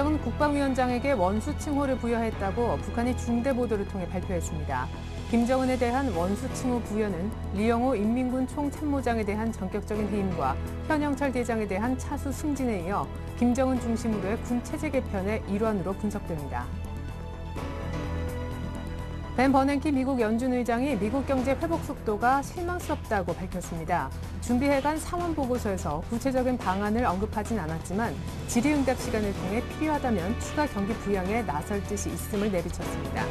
김정은 국방위원장에게 원수 칭호를 부여했다고 북한이 중대 보도를 통해 발표했습니다. 김정은에 대한 원수 칭호 부여는 리영호 인민군 총참모장에 대한 전격적인 해임과 현영철 대장에 대한 차수 승진에 이어 김정은 중심으로의 군 체제 개편의 일환으로 분석됩니다. 벤 버냉키 미국 연준 의장이 미국 경제 회복 속도가 실망스럽다고 밝혔습니다. 준비해간 상원 보고서에서 구체적인 방안을 언급하진 않았지만 질의응답 시간을 통해 필요하다면 추가 경기 부양에 나설 뜻이 있음을 내비쳤습니다.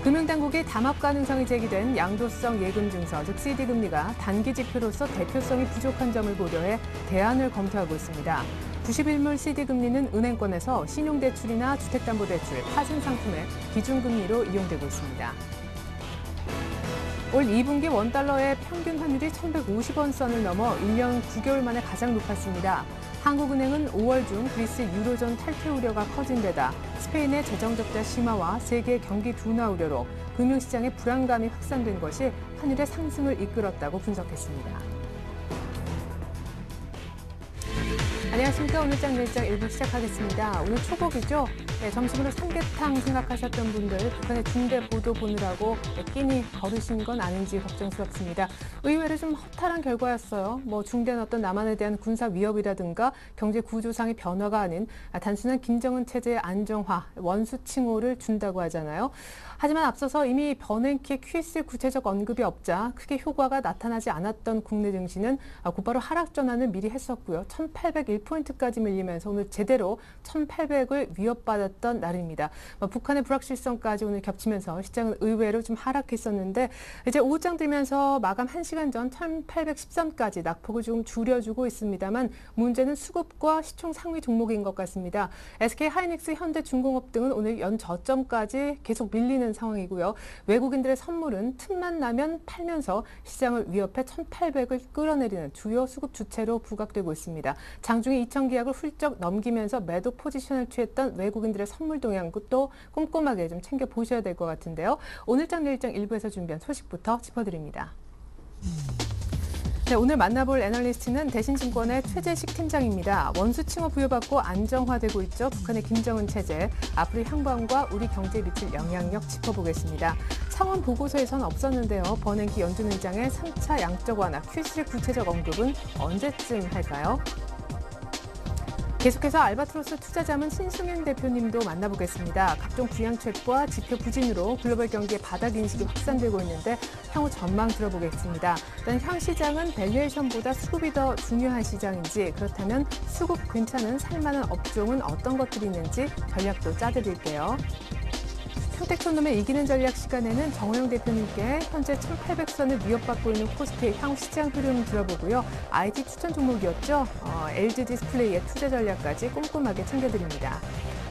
금융당국이 담합 가능성이 제기된 양도성 예금 증서, 즉 CD 금리가 단기 지표로서 대표성이 부족한 점을 고려해 대안을 검토하고 있습니다. 90일물 CD 금리는 은행권에서 신용대출이나 주택담보대출, 파생상품의 기준금리로 이용되고 있습니다. 올 2분기 원달러의 평균 환율이 1,150원 선을 넘어 1년 9개월 만에 가장 높았습니다. 한국은행은 5월 중 그리스 유로존 탈퇴 우려가 커진 데다 스페인의 재정적자 심화와 세계 경기 둔화 우려로 금융시장의 불안감이 확산된 것이 환율의 상승을 이끌었다고 분석했습니다. 안녕하십니까. 오늘장 내일장 1부 시작하겠습니다. 오늘 초복이죠. 네, 점심으로 삼계탕 생각하셨던 분들 북한의 중대 보도 보느라고 끼니 거르신 건 아닌지 걱정스럽습니다. 의외로 좀 허탈한 결과였어요. 중대한 어떤 남한에 대한 군사 위협이라든가 경제 구조상의 변화가 아닌 단순한 김정은 체제의 안정화, 원수 칭호를 준다고 하잖아요. 하지만 앞서서 이미 버냉키의 QS 구체적 언급이 없자 크게 효과가 나타나지 않았던 국내 증시는 곧바로 하락 전환을 미리 했었고요. 1,801포인트까지 밀리면서 오늘 제대로 1,800을 위협받았던 날입니다. 북한의 불확실성까지 오늘 겹치면서 시장은 의외로 좀 하락했었는데 이제 오후장 들면서 마감 1시간 전 1,813까지 낙폭을 조금 줄여주고 있습니다만 문제는 수급과 시총 상위 종목인 것 같습니다. SK 하이닉스, 현대중공업 등은 오늘 연 저점까지 계속 밀리는 상황이고요. 외국인들의 선물은 틈만 나면 팔면서 시장을 위협해 1,800을 끌어내리는 주요 수급 주체로 부각되고 있습니다. 장중에 2천 계약을 훌쩍 넘기면서 매도 포지션을 취했던 외국인들의 선물 동향도 또 꼼꼼하게 좀 챙겨보셔야 될 것 같은데요. 오늘장 내일장 일부에서 준비한 소식부터 짚어드립니다. 네, 오늘 만나볼 애널리스트는 대신증권의 최재식 팀장입니다. 원수 칭호 부여받고 안정화되고 있죠. 북한의 김정은 체제. 앞으로 향방과 우리 경제에 미칠 영향력 짚어보겠습니다. 상원 보고서에선 없었는데요. 버냉키 연준 의장의 3차 양적 완화, QE3 구체적 언급은 언제쯤 할까요? 계속해서 알바트로스 투자자문 신승현 대표님도 만나보겠습니다. 각종 부양책과 지표 부진으로 글로벌 경기의 바닥 인식이 확산되고 있는데 향후 전망 들어보겠습니다. 일단 향 시장은 밸류에이션보다 수급이 더 중요한 시장인지, 그렇다면 수급 괜찮은 살만한 업종은 어떤 것들이 있는지 전략도 짜드릴게요. 평택촌놈의 이기는 전략 시간에는 정호영 대표님께 현재 1,800선을 위협받고 있는 코스피의 향후 시장 흐름 들어보고요. IT 추천 종목이었죠. LG 디스플레이의 투자 전략까지 꼼꼼하게 챙겨드립니다.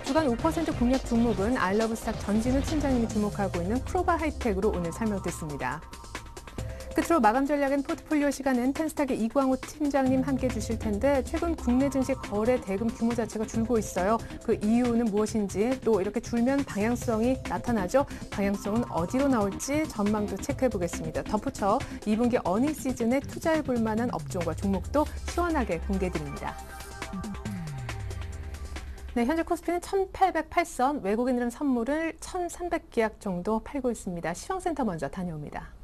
주간 5% 공략 종목은 아이러브스탁 전진우 팀장님이 주목하고 있는 프로바 하이텍으로 오늘 설명드렸습니다. 끝으로 마감 전략엔 포트폴리오 시간은 텐스탁의 이광호 팀장님 함께 해주실 텐데 최근 국내 증시 거래 대금 규모 자체가 줄고 있어요. 그 이유는 무엇인지, 또 이렇게 줄면 방향성이 나타나죠. 방향성은 어디로 나올지 전망도 체크해보겠습니다. 덧붙여 2분기 어닝 시즌에 투자해볼 만한 업종과 종목도 시원하게 공개드립니다. 네, 현재 코스피는 1,808선, 외국인들은 선물을 1,300계약 정도 팔고 있습니다. 시황센터 먼저 다녀옵니다.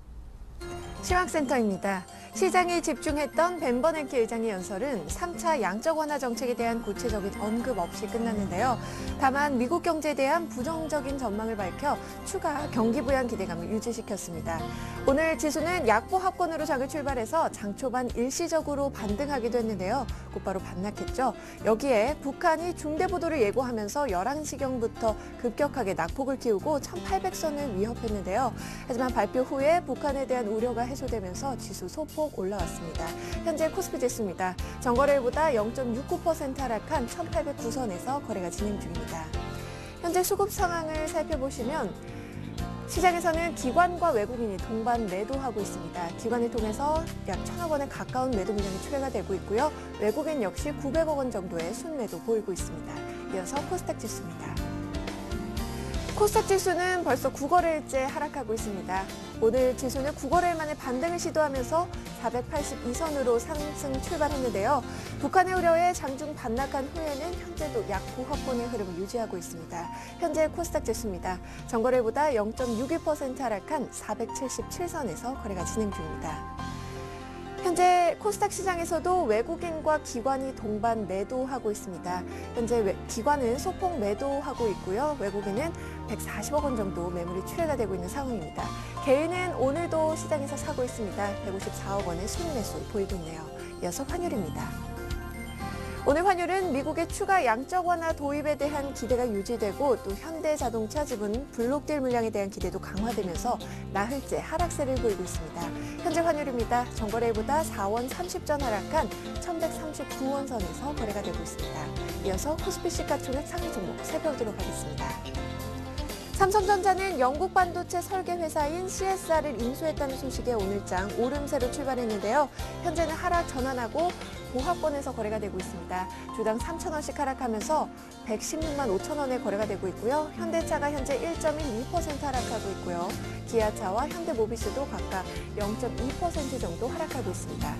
시황센터입니다. 시장이 집중했던 벤 버냉키 의장의 연설은 3차 양적 완화 정책에 대한 구체적인 언급 없이 끝났는데요. 다만 미국 경제에 대한 부정적인 전망을 밝혀 추가 경기 부양 기대감을 유지시켰습니다. 오늘 지수는 약보 합권으로 장을 출발해서 장 초반 일시적으로 반등하기도 했는데요. 곧바로 반락했죠. 여기에 북한이 중대 보도를 예고하면서 11시경부터 급격하게 낙폭을 띄우고 1,800선을 위협했는데요. 하지만 발표 후에 북한에 대한 우려가 해소되면서 지수 소폭 올라왔습니다. 현재 코스피 지수입니다. 전거래일보다 0.69% 하락한 1,809선에서 거래가 진행 중입니다. 현재 수급 상황을 살펴보시면 시장에서는 기관과 외국인이 동반 매도하고 있습니다. 기관을 통해서 약 1,000억 원에 가까운 매도 물량이 출회가 되고 있고요. 외국인 역시 900억 원 정도의 순매도 보이고 있습니다. 이어서 코스닥 지수입니다. 코스닥 지수는 벌써 9거래일째 하락하고 있습니다. 오늘 지수는 9거래일 만에 반등을 시도하면서 482선으로 상승 출발했는데요. 북한의 우려에 장중 반락한 후에는 현재도 약보합권의 흐름을 유지하고 있습니다. 현재 코스닥 지수입니다. 전거래보다 0.61% 하락한 477선에서 거래가 진행 중입니다. 현재 코스닥 시장에서도 외국인과 기관이 동반 매도하고 있습니다. 현재 기관은 소폭 매도하고 있고요. 외국인은 140억 원 정도 매물이 출회가 되고 있는 상황입니다. 개인은 오늘도 시장에서 사고 있습니다. 154억 원의 순 매수 보이고 있네요. 이어서 환율입니다. 오늘 환율은 미국의 추가 양적 완화 도입에 대한 기대가 유지되고 또 현대자동차 지분 블록딜 물량에 대한 기대도 강화되면서 나흘째 하락세를 보이고 있습니다. 현재 환율입니다. 전거래일보다 4원 30전 하락한 1139원 선에서 거래가 되고 있습니다. 이어서 코스피 시가총액 상위 종목 살펴보도록 하겠습니다. 삼성전자는 영국 반도체 설계 회사인 CSR을 인수했다는 소식에 오늘장 오름세로 출발했는데요. 현재는 하락 전환하고 고하권에서 거래가 되고 있습니다. 주당 3,000원씩 하락하면서 116만 5천 원에 거래가 되고 있고요. 현대차가 현재 1.12% 하락하고 있고요. 기아차와 현대모비스도 각각 0.2% 정도 하락하고 있습니다.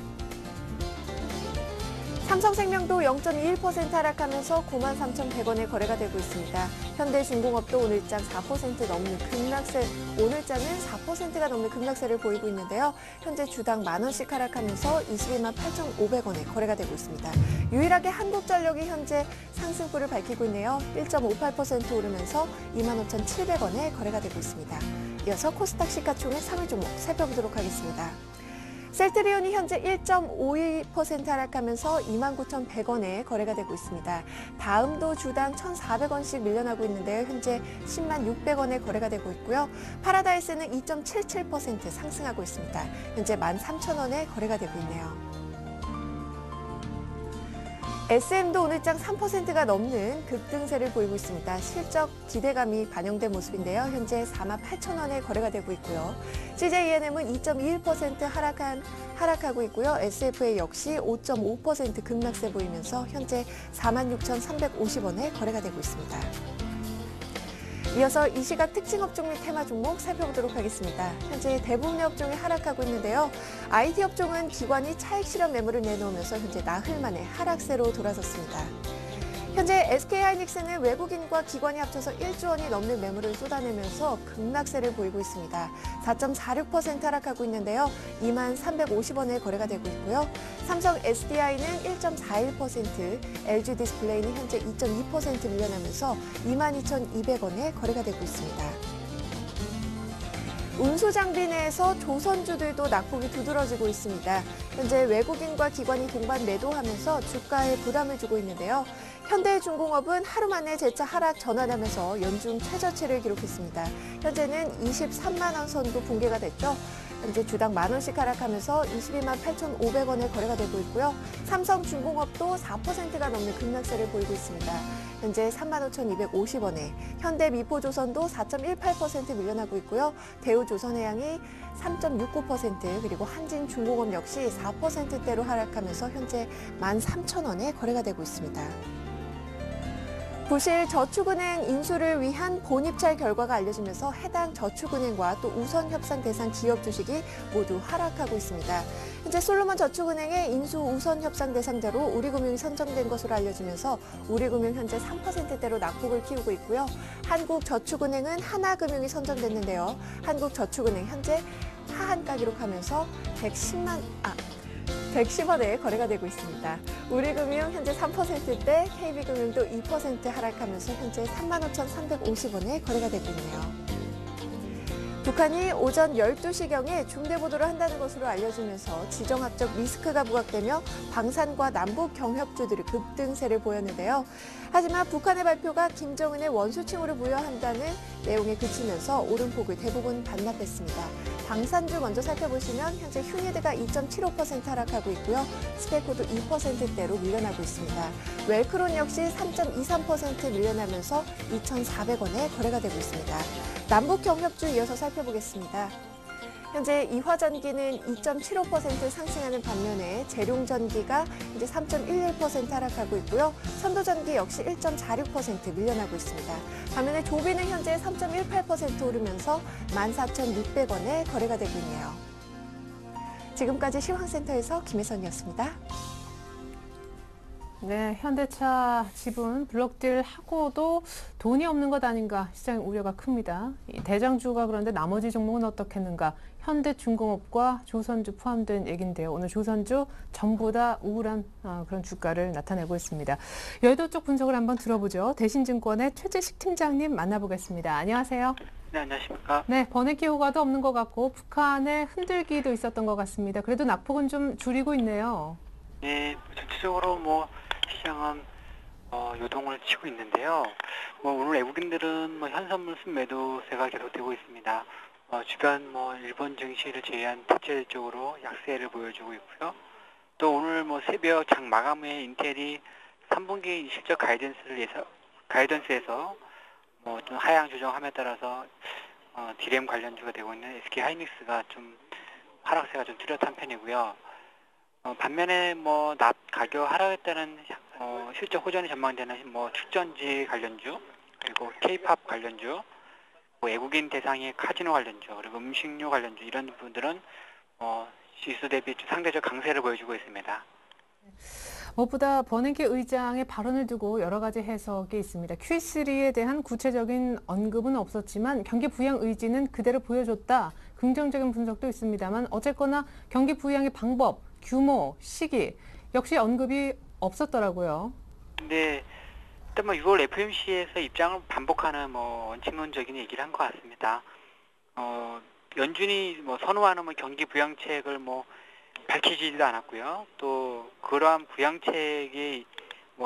삼성생명도 0.21% 하락하면서 93,100원에 거래가 되고 있습니다. 현대중공업도 오늘장 4% 넘는 급락세, 오늘장은 4%가 넘는 급락세를 보이고 있는데요. 현재 주당 만원씩 하락하면서 22만 8,500원에 거래가 되고 있습니다. 유일하게 한국전력이 현재 상승폭을 밝히고 있네요. 1.58% 오르면서 25,700원에 거래가 되고 있습니다. 이어서 코스닥 시가총액 상위 종목 살펴보도록 하겠습니다. 셀트리온이 현재 1.52% 하락하면서 29,100원에 거래가 되고 있습니다. 다음도 주당 1,400원씩 밀려나고 있는데요. 현재 10만 600원에 거래가 되고 있고요. 파라다이스는 2.77% 상승하고 있습니다. 현재 13,000원에 거래가 되고 있네요. SM도 오늘장 3%가 넘는 급등세를 보이고 있습니다. 실적 기대감이 반영된 모습인데요. 현재 48,000원에 거래가 되고 있고요. CJENM은 2.21% 하락하고 있고요. SFA 역시 5.5% 급락세 보이면서 현재 46,350원에 거래가 되고 있습니다. 이어서 이 시각 특징 업종 및 테마 종목 살펴보도록 하겠습니다. 현재 대부분의 업종이 하락하고 있는데요. IT 업종은 기관이 차익 실현 매물을 내놓으면서 현재 나흘 만에 하락세로 돌아섰습니다. 현재 SK하이닉스는 외국인과 기관이 합쳐서 1조 원이 넘는 매물을 쏟아내면서 급락세를 보이고 있습니다. 4.46% 하락하고 있는데요. 2만 350원에 거래가 되고 있고요. 삼성 SDI는 1.41%, LG 디스플레이는 현재 2.2% 밀려나면서 22,200원에 거래가 되고 있습니다. 운수장비 내에서 조선주들도 낙폭이 두드러지고 있습니다. 현재 외국인과 기관이 동반 매도하면서 주가에 부담을 주고 있는데요. 현대중공업은 하루 만에 재차 하락 전환하면서 연중 최저치를 기록했습니다. 현재는 23만 원 선도 붕괴가 됐죠. 현재 주당 만원씩 하락하면서 22만 8,500원에 거래가 되고 있고요. 삼성중공업도 4%가 넘는 급락세를 보이고 있습니다. 현재 35,250원에 현대미포조선도 4.18% 밀려나고 있고요. 대우조선해양이 3.69% 그리고 한진중공업 역시 4%대로 하락하면서 현재 13,000원에 거래가 되고 있습니다. 부실 저축은행 인수를 위한 본입찰 결과가 알려지면서 해당 저축은행과 또 우선 협상 대상 기업 주식이 모두 하락하고 있습니다. 현재 솔로몬 저축은행의 인수 우선 협상 대상자로 우리금융이 선정된 것으로 알려지면서 우리금융 현재 3%대로 낙폭을 키우고 있고요. 한국저축은행은 하나금융이 선정됐는데요. 한국저축은행 현재 하한가 기록하면서 110원에 거래가 되고 있습니다. 우리금융 현재 3%대, KB금융도 2% 하락하면서 현재 35,350원에 거래가 되고 있네요. 북한이 오전 12시경에 중대보도를 한다는 것으로 알려지면서 지정학적 리스크가 부각되며 방산과 남북 경협주들이 급등세를 보였는데요. 하지만 북한의 발표가 김정은의 원수칭호를 부여한다는 내용에 그치면서 오름폭을 대부분 반납했습니다. 방산주 먼저 살펴보시면 현재 휴니드가 2.75% 하락하고 있고요. 스페코도 2%대로 밀려나고 있습니다. 웰크론 역시 3.23% 밀려나면서 2,400원에 거래가 되고 있습니다. 남북 경협주 이어서 살펴보겠습니다. 현재 이화전기는 2.75% 상승하는 반면에 재룡전기가 이제 3.11% 하락하고 있고요. 선도전기 역시 1.46% 밀려나고 있습니다. 반면에 조비는 현재 3.18% 오르면서 14,600원에 거래가 되고 있네요. 지금까지 시황센터에서 김혜선이었습니다. 네, 현대차 지분 블록딜 하고도 돈이 없는 것 아닌가 시장의 우려가 큽니다. 이 대장주가 그런데 나머지 종목은 어떻겠는가? 현대중공업과 조선주 포함된 얘기인데요. 오늘 조선주 전부 다 우울한 그런 주가를 나타내고 있습니다. 여의도 쪽 분석을 한번 들어보죠. 대신증권의 최재식 팀장님 만나보겠습니다. 안녕하세요. 네, 안녕하십니까. 네, 번외기 효과도 없는 것 같고 북한의 흔들기도 있었던 것 같습니다. 그래도 낙폭은 좀 줄이고 있네요. 네, 전체적으로 시장은 요동을 치고 있는데요. 오늘 외국인들은 현선물 순매도세가 계속되고 있습니다. 주변 일본 증시를 제외한 대체적으로 약세를 보여주고 있고요. 또 오늘 새벽 장 마감 후에 인텔이 3분기 실적 가이던스에서 좀 하향 조정함에 따라서 디램 관련주가 되고 있는 SK 하이닉스가 좀 하락세가 좀 뚜렷한 편이고요. 반면에 납 가격 하락에 따른 실적 호전이 전망되는 축전지 관련주, 그리고 K-팝 관련주, 외국인 대상의 카지노 관련주, 그리고 음식료 관련주 이런 부분들은 지수 대비 상대적 강세를 보여주고 있습니다. 무엇보다 버냉키 의장의 발언을 두고 여러 가지 해석이 있습니다. Q3에 대한 구체적인 언급은 없었지만 경기 부양 의지는 그대로 보여줬다. 긍정적인 분석도 있습니다만 어쨌거나 경기 부양의 방법, 규모, 시기 역시 언급이 없었더라고요. 네, 일단 6월 FOMC에서 입장을 반복하는 원칙론적인 얘기를 한 것 같습니다. 연준이 선호하는 경기 부양책을 밝히지도 않았고요. 또 그러한 부양책의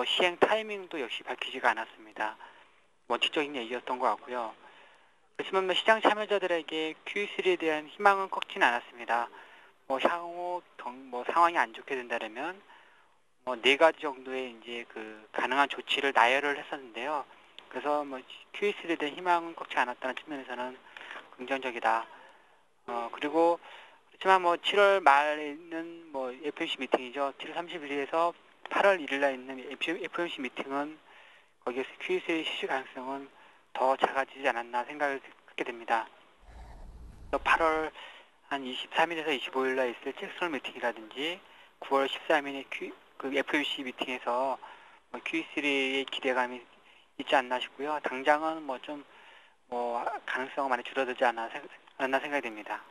시행 타이밍도 역시 밝히지가 않았습니다. 원칙적인 얘기였던 것 같고요. 그렇지만 시장 참여자들에게 Q3에 대한 희망은 꺾지는 않았습니다. 향후 상황이 안 좋게 된다면 네 가지 정도의 이제 가능한 조치를 나열을 했었는데요. 그래서 Q3에 대한 희망은 꺾지 않았다는 측면에서는 긍정적이다. 그리고 그렇지만 7월 말에 있는 FOMC 미팅이죠. 7월 30일에서 8월 1일 날 있는 FOMC 미팅은 거기에서 Q3의 실시 가능성은 더 작아지지 않았나 생각을 하게 됩니다. 8월 한 23일에서 25일 날 있을 잭슨 미팅이라든지 9월 13일에 FOMC 미팅에서 Q3의 기대감이 있지 않나 싶고요. 당장은 가능성은 많이 줄어들지 않나 생각이 됩니다.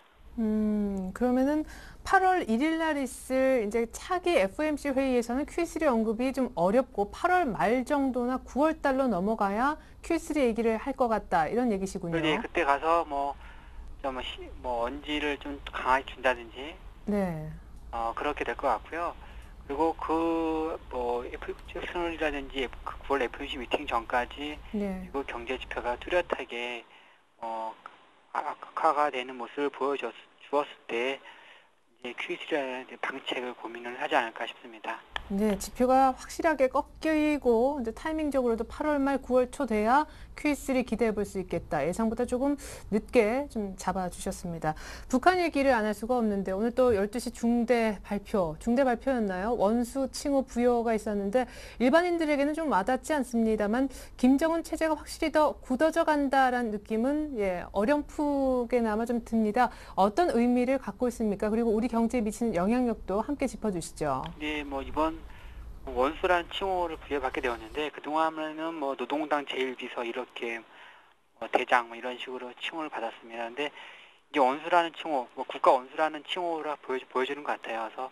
그러면은 8월 1일 날 있을 이제 차기 FOMC 회의에서는 Q3 언급이 좀 어렵고 8월 말 정도나 9월 달로 넘어가야 Q3 얘기를 할 것 같다 이런 얘기시군요. 네, 그때 가서 언지를 좀 강하게 준다든지 네. 그렇게 될 것 같고요. 그리고 잭슨홀이라든지 9월 FOMC 미팅 전까지 네. 미국 경제 지표가 뚜렷하게 악화가 되는 모습을 보여주었을 때 이제 Q3라는 방책을 고민을 하지 않을까 싶습니다. 네, 지표가 확실하게 꺾이고 이제 타이밍적으로도 8월 말 9월 초 돼야 Q3 기대해 볼 수 있겠다. 예상보다 조금 늦게 좀 잡아주셨습니다. 북한 얘기를 안 할 수가 없는데 오늘 또 12시 중대 발표였나요? 원수 칭호 부여가 있었는데 일반인들에게는 좀 와닿지 않습니다만 김정은 체제가 확실히 더 굳어져 간다라는 느낌은 어렴풋게나마 좀 듭니다. 어떤 의미를 갖고 있습니까? 그리고 우리 경제에 미치는 영향력도 함께 짚어주시죠. 네, 이번 원수라는 칭호를 부여받게 되었는데 그동안에는 노동당 제일비서 이렇게 대장 이런 식으로 칭호를 받았습니다. 근데 이제 원수라는 칭호, 국가 원수라는 칭호라 보여주는 것 같아요. 그래서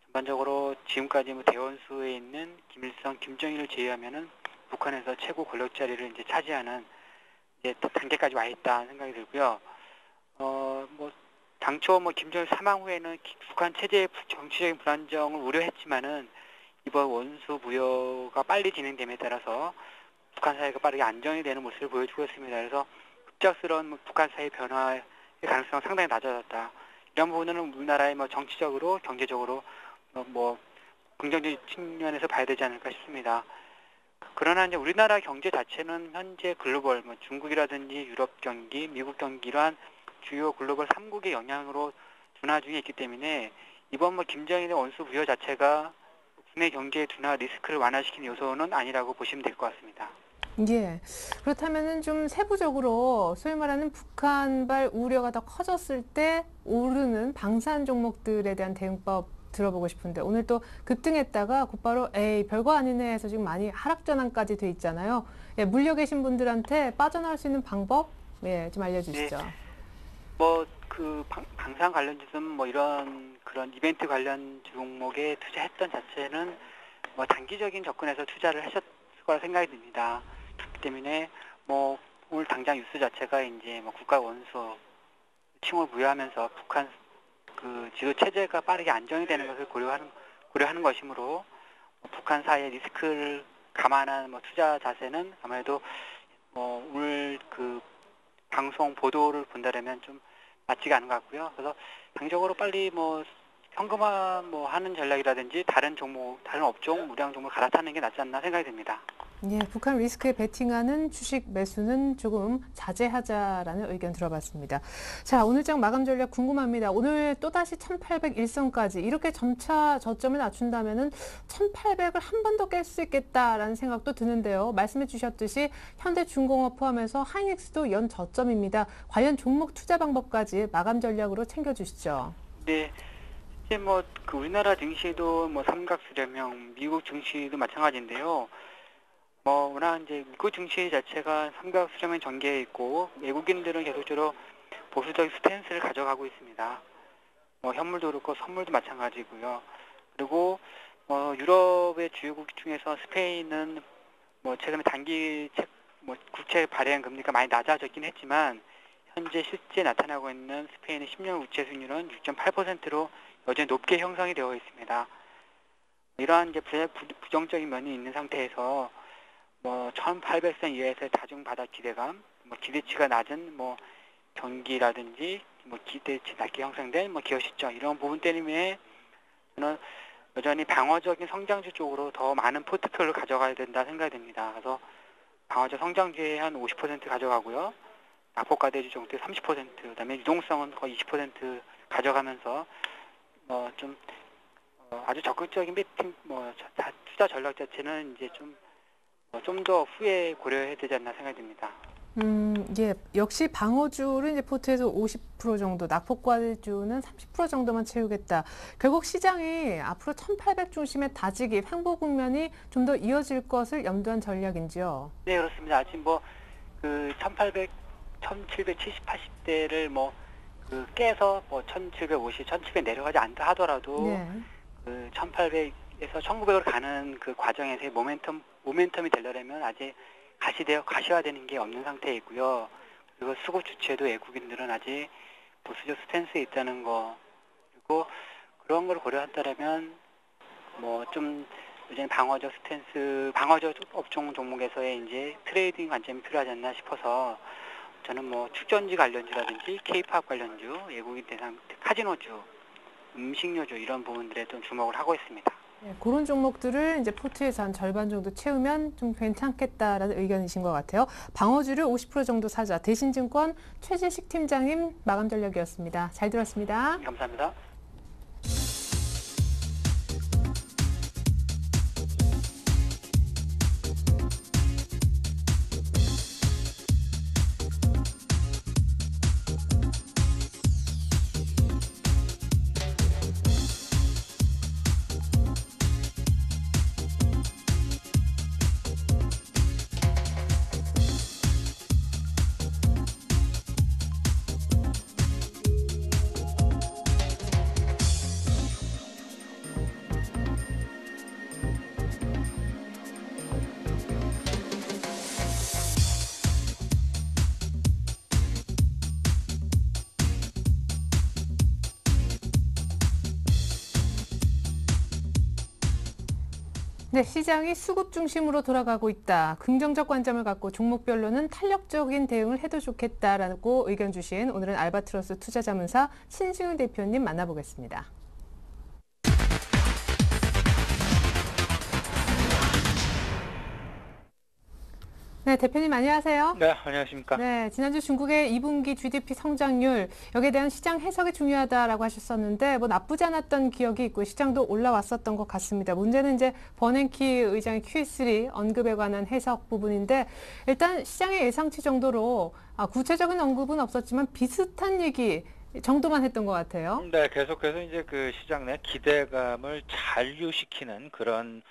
전반적으로 지금까지 대원수에 있는 김일성, 김정일을 제외하면은 북한에서 최고 권력 자리를 이제 차지하는 이제 단계까지 와 있다는 생각이 들고요. 당초 김정일 사망 후에는 북한 체제의 정치적인 불안정을 우려했지만은 이번 원수 부여가 빨리 진행됨에 따라서 북한 사회가 빠르게 안정이 되는 모습을 보여주고 있습니다. 그래서 급작스러운 북한 사회 변화의 가능성은 상당히 낮아졌다. 이런 부분은 우리나라의 정치적으로, 경제적으로 긍정적인 측면에서 봐야 되지 않을까 싶습니다. 그러나 이제 우리나라 경제 자체는 현재 글로벌 중국이라든지 유럽 경기, 미국 경기 이러한 주요 글로벌 3국의 영향으로 둔화 중에 있기 때문에 이번 뭐 김정일의 원수 부여 자체가 국내 경제의 둔화 리스크를 완화시키는 요소는 아니라고 보시면 될 것 같습니다. 예. 그렇다면은 좀 세부적으로 소위 말하는 북한발 우려가 더 커졌을 때 오르는 방산 종목들에 대한 대응법 들어보고 싶은데 오늘 또 급등했다가 곧바로 에이 별거 아니네 해서 지금 많이 하락 전환까지 돼 있잖아요. 예, 물려 계신 분들한테 빠져나올 수 있는 방법 좀 알려주시죠. 네. 뭐 그 방산 관련주든 뭐 이런 그런 이벤트 관련 종목에 투자했던 자체는 뭐 단기적인 접근에서 투자를 하셨을 거라 생각이 듭니다. 그렇기 때문에 뭐 오늘 당장 뉴스 자체가 이제 뭐 국가 원수 칭호를 부여하면서 북한 그 지도 체제가 빠르게 안정이 되는 것을 고려하는 것이므로 북한사의 리스크를 감안한 뭐 투자 자세는 아무래도 뭐 오늘 그 방송 보도를 본다면 좀 맞지가 않은 것 같고요. 그래서 당적으로 빨리 뭐 현금화 뭐 하는 전략이라든지 다른 종목, 다른 업종, 우량 종목을 갈아타는 게 낫지 않나 생각이 듭니다. 예, 북한 리스크에 베팅하는 주식 매수는 조금 자제하자라는 의견 들어봤습니다. 자, 오늘장 마감 전략 궁금합니다. 오늘 또다시 1801선까지 이렇게 점차 저점을 낮춘다면은 1800을 한 번 더 깰 수 있겠다라는 생각도 드는데요. 말씀해 주셨듯이 현대중공업 포함해서 하이닉스도 연 저점입니다. 관련 종목 투자 방법까지 마감 전략으로 챙겨주시죠. 네. 이제 뭐 그 우리나라 증시도 뭐 삼각수렴형, 미국 증시도 마찬가지인데요. 뭐 워낙 이제 미국 증시 자체가 삼각수렴형 전개에 있고 외국인들은 계속적으로 보수적인 스탠스를 가져가고 있습니다. 뭐 현물도 그렇고 선물도 마찬가지고요. 그리고 유럽의 주요국 중에서 스페인은 뭐 최근에 뭐 국채 발행 금리가 많이 낮아졌긴 했지만 현재 실제 나타나고 있는 스페인의 10년 국채 수익률은 6.8%로 여전히 높게 형성이 되어 있습니다. 이러한 이제 부정적인 면이 있는 상태에서 뭐 1800선 이하에서의 다중 바닥 기대감, 뭐 기대치가 낮은 뭐 경기라든지 뭐 기대치 낮게 형성된 뭐 기업 실적 이런 부분 때문에 저는 여전히 방어적인 성장주 쪽으로 더 많은 포트폴리오를 가져가야 된다 생각이 듭니다. 그래서 방어적 성장주에 한 50% 가져가고요. 낙폭과대주 정도에 30%, 그다음에 유동성은 거의 20% 가져가면서 좀 아주 적극적인 베팅 투자 전략 자체는 이제 좀 더 후에 고려해야 되지 않나 생각이 듭니다. 예, 역시 방어주를 이제 포트에서 50% 정도, 낙폭과대주는 30% 정도만 채우겠다. 결국 시장이 앞으로 1800 중심의 다지기, 횡보 국면이 좀 더 이어질 것을 염두한 전략인지요? 네, 그렇습니다. 아직 그 1800, 1770, 80대를 그 깨서 1750, 1700 내려가지 않다 하더라도 네. 그 1800에서 1900으로 가는 그 과정에서의 모멘텀이 되려면 아직 가시화되는 게 없는 상태에 있고요. 그리고 수급 주체도 외국인들은 아직 보수적 스탠스에 있다는 거, 그리고 그런 걸 고려한다면 좀 여전히 방어적 업종 종목에서의 이제 트레이딩 관점이 필요하지 않나 싶어서 저는 축전지 관련주라든지 K-팝 관련주, 외국인 대상 카지노주, 음식료주 이런 부분들에 좀 주목을 하고 있습니다. 네, 그런 종목들을 이제 포트에서 한 절반 정도 채우면 좀 괜찮겠다라는 의견이신 것 같아요. 방어주를 50% 정도 사자. 대신증권 최재식 팀장님 마감 전략이었습니다. 잘 들었습니다. 감사합니다. 네, 시장이 수급 중심으로 돌아가고 있다. 긍정적 관점을 갖고 종목별로는 탄력적인 대응을 해도 좋겠다라고 의견 주신 오늘은 알바트로스 투자자문사 신승윤 대표님 만나보겠습니다. 네, 대표님 안녕하세요. 네, 안녕하십니까. 네, 지난주 중국의 2분기 GDP 성장률 여기에 대한 시장 해석이 중요하다라고 하셨었는데 뭐 나쁘지 않았던 기억이 있고 시장도 올라왔었던 것 같습니다. 문제는 이제 버냉키 의장의 Q3 언급에 관한 해석 부분인데 일단 시장의 예상치 정도로 구체적인 언급은 없었지만 비슷한 얘기 정도만 했던 것 같아요. 네, 계속해서 이제 그 시장 내 기대감을 잔류시키는 그런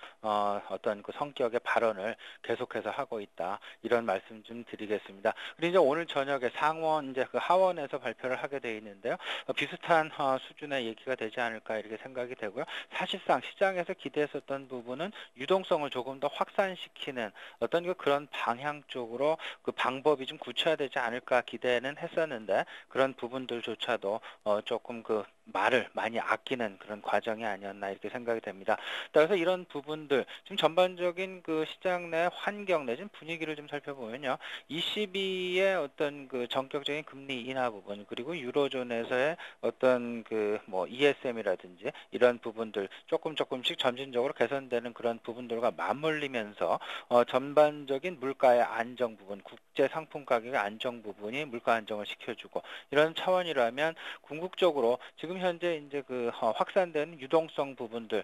어떤 그 성격의 발언을 계속해서 하고 있다. 이런 말씀 좀 드리겠습니다. 그리고 이제 오늘 저녁에 상원 이제 그 하원에서 발표를 하게 돼 있는데요. 비슷한 수준의 얘기가 되지 않을까 이렇게 생각이 되고요. 사실상 시장에서 기대했었던 부분은 유동성을 조금 더 확산시키는 어떤 그런 방향 쪽으로 그 방법이 좀 구체화되지 않을까 기대는 했었는데 그런 부분들조차 도 조금 그 말을 많이 아끼는 그런 과정이 아니었나 이렇게 생각이 됩니다. 따라서 이런 부분들 지금 전반적인 그 시장 내 환경 내지는 분위기를 좀 살펴보면요. ECB의 어떤 그 전격적인 금리 인하 부분 그리고 유로존에서의 어떤 그 뭐 ESM이라든지 이런 부분들 조금씩 점진적으로 개선되는 그런 부분들과 맞물리면서 전반적인 물가의 안정 부분, 국제 상품 가격의 안정 부분이 물가 안정을 시켜주고 이런 차원이라면 궁극적으로 지금 현재 이제 그 확산된 유동성 부분들,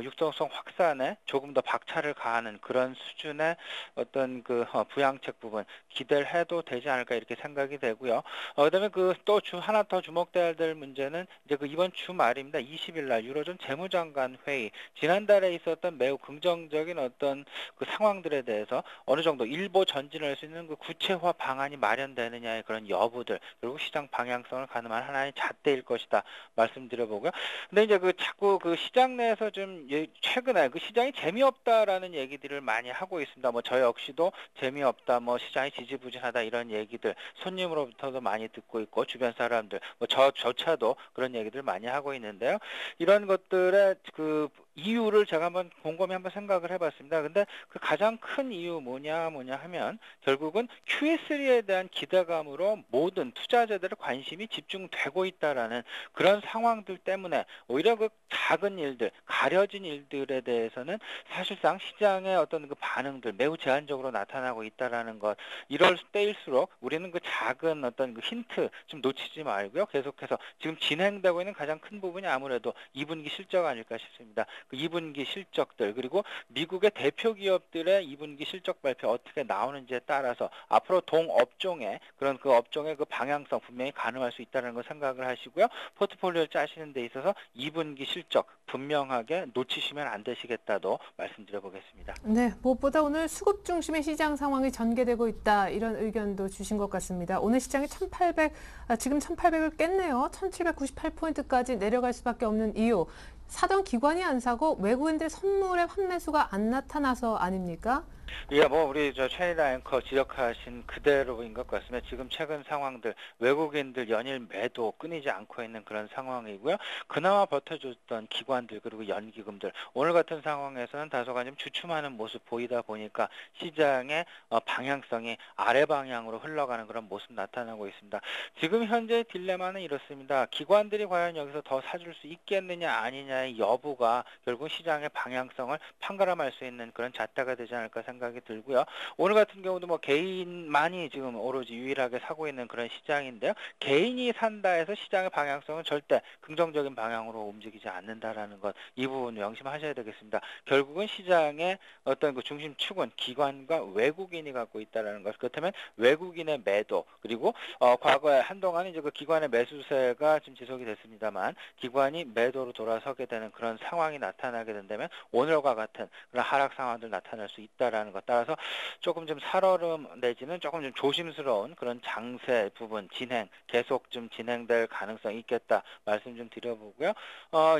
유동성 확산에 조금 더 박차를 가하는 그런 수준의 어떤 그 부양책 부분 기대를 해도 되지 않을까 이렇게 생각이 되고요. 그다음에 그 또 하나 더 주목돼야 될 문제는 이제 그 이번 주말입니다. 20일 날 유로존 재무장관 회의 지난달에 있었던 매우 긍정적인 어떤 그 상황들에 대해서 어느 정도 일보 전진할 수 있는 그 구체화 방안이 마련되느냐의 그런 여부들 그리고 시장 방향성을 가늠한 하나의 잣대일 것이다 말씀드려보고요. 근데 이제 그 자꾸 그 시장 내에서 좀 최근에 그 시장이 재미없다라는 얘기들을 많이 하고 있습니다. 뭐 저 역시도 재미없다, 뭐 시장이 지지부진하다 이런 얘기들 손님으로부터도 많이 듣고 있고 주변 사람들, 뭐 저조차도 그런 얘기들 많이 하고 있는데요. 이런 것들의 그 이유를 제가 한번 곰곰이 한번 생각을 해봤습니다. 근데 그 가장 큰 이유 뭐냐 하면 결국은 QE3에 대한 기대감으로 모든 투자자들의 관심이 집중되고 있다라는 그런 상황들 때문에 오히려 그 작은 일들, 가려진 일들에 대해서는 사실상 시장의 어떤 그 반응들 매우 제한적으로 나타나고 있다라는 것. 이럴 때일수록 우리는 그 작은 어떤 그 힌트 좀 놓치지 말고요. 계속해서 지금 진행되고 있는 가장 큰 부분이 아무래도 2분기 실적 아닐까 싶습니다. 그 2분기 실적들 그리고 미국의 대표 기업들의 2분기 실적 발표 어떻게 나오는지에 따라서 앞으로 동업종의 그런 그 업종의 그 방향성 분명히 가늠할 수 있다는 걸 생각을 하시고요. 포트폴리오를 짜시는 데 있어서 2분기 실적 분명하게 놓치시면 안 되시겠다도 말씀드려 보겠습니다. 네, 무엇보다 오늘 수급 중심의 시장 상황이 전개되고 있다 이런 의견도 주신 것 같습니다. 오늘 시장이 지금 1800을 깼네요. 1798포인트까지 내려갈 수밖에 없는 이유. 사던 기관이 안 사고 외국인들 선물의 환매수가 안 나타나서 아닙니까? 예, 뭐 우리 저 최인아 앵커 지적하신 그대로인 것 같습니다. 지금 최근 상황들 외국인들 연일 매도 끊이지 않고 있는 그런 상황이고요. 그나마 버텨줬던 기관들 그리고 연기금들 오늘 같은 상황에서는 다소간 좀 주춤하는 모습 보이다 보니까 시장의 방향성이 아래 방향으로 흘러가는 그런 모습 나타나고 있습니다. 지금 현재 딜레마는 이렇습니다. 기관들이 과연 여기서 더 사줄 수 있겠느냐 아니냐의 여부가 결국 시장의 방향성을 판가름할 수 있는 그런 잣대가 되지 않을까 생각이 들고요. 오늘 같은 경우도 뭐 개인만이 지금 오로지 유일하게 사고 있는 그런 시장인데요. 개인이 산다 해서 시장의 방향성은 절대 긍정적인 방향으로 움직이지 않는다라는 것, 이 부분 명심하셔야 되겠습니다. 결국은 시장의 어떤 그 중심축은 기관과 외국인이 갖고 있다라는 것. 그렇다면 외국인의 매도 그리고 과거에 한동안 이제 그 기관의 매수세가 지금 지속이 됐습니다만 기관이 매도로 돌아서게 되는 그런 상황이 나타나게 된다면 오늘과 같은 그런 하락 상황들 나타날 수 있다라는 것. 따라서 조금 좀 살얼음 내지는 조금 좀 조심스러운 그런 장세 부분 진행 계속 좀 진행될 가능성이 있겠다 말씀 좀 드려보고요.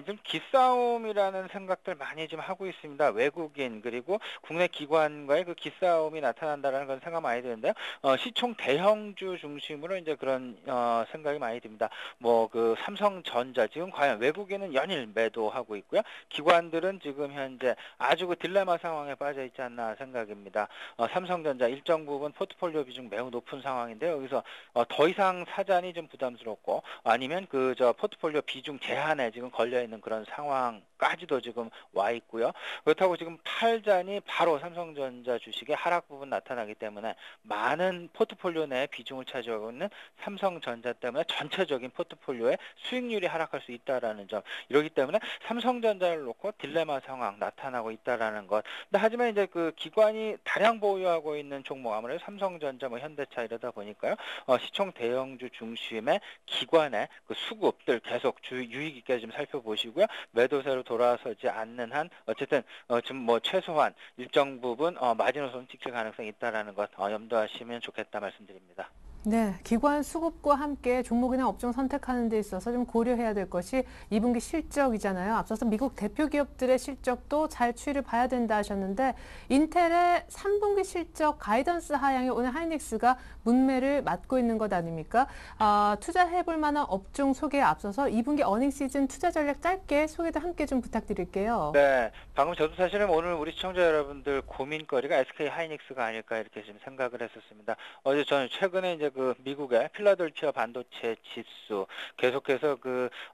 좀 기싸움이라는 생각들 많이 좀 하고 있습니다. 외국인 그리고 국내 기관과의 그 기싸움이 나타난다라는 그런 생각 많이 드는데요. 시총 대형주 중심으로 이제 그런 생각이 많이 듭니다. 뭐 그 삼성전자 지금 과연 외국인은 연일 매도하고 있고요. 기관들은 지금 현재 아주 그 딜레마 상황에 빠져 있지 않나 생각. 생각입니다. 삼성전자 일정 부분 포트폴리오 비중 매우 높은 상황인데요. 여기서 더 이상 사잔이 좀 부담스럽고 아니면 포트폴리오 비중 제한에 지금 걸려 있는 그런 상황까지도 지금 와 있고요. 그렇다고 지금 팔잔이 바로 삼성전자 주식의 하락 부분 나타나기 때문에 많은 포트폴리오 내 비중을 차지하고 있는 삼성전자 때문에 전체적인 포트폴리오의 수익률이 하락할 수 있다라는 점. 이러기 때문에 삼성전자를 놓고 딜레마 상황 나타나고 있다라는 것. 근데 하지만 이제 그 기관이 다량 보유하고 있는 종목 아무래도 삼성전자, 현대차 이러다 보니까요. 시총 대형주 중심의 기관의 그 수급들 계속 유의 깊게 좀 살펴보시고요. 매도세로 돌아서지 않는 한 어쨌든 지금 최소한 일정 부분 마지노선 찍힐 가능성이 있다라는 것 염두하시면 좋겠다 말씀드립니다. 네, 기관 수급과 함께 종목이나 업종 선택하는 데 있어서 좀 고려해야 될 것이 2분기 실적이잖아요. 앞서서 미국 대표 기업들의 실적도 잘 추이를 봐야 된다 하셨는데 인텔의 3분기 실적 가이던스 하향에 오늘 하이닉스가 문매를 맞고 있는 것 아닙니까? 투자해볼 만한 업종 소개에 앞서서 2분기 어닝 시즌 투자 전략 짧게 소개도 함께 좀 부탁드릴게요. 네, 방금 저도 사실은 오늘 우리 시청자 여러분들 고민거리가 SK 하이닉스가 아닐까 이렇게 지금 생각을 했었습니다. 어제 저는 최근에 이제 그 미국의 필라델피아 반도체 지수 계속해서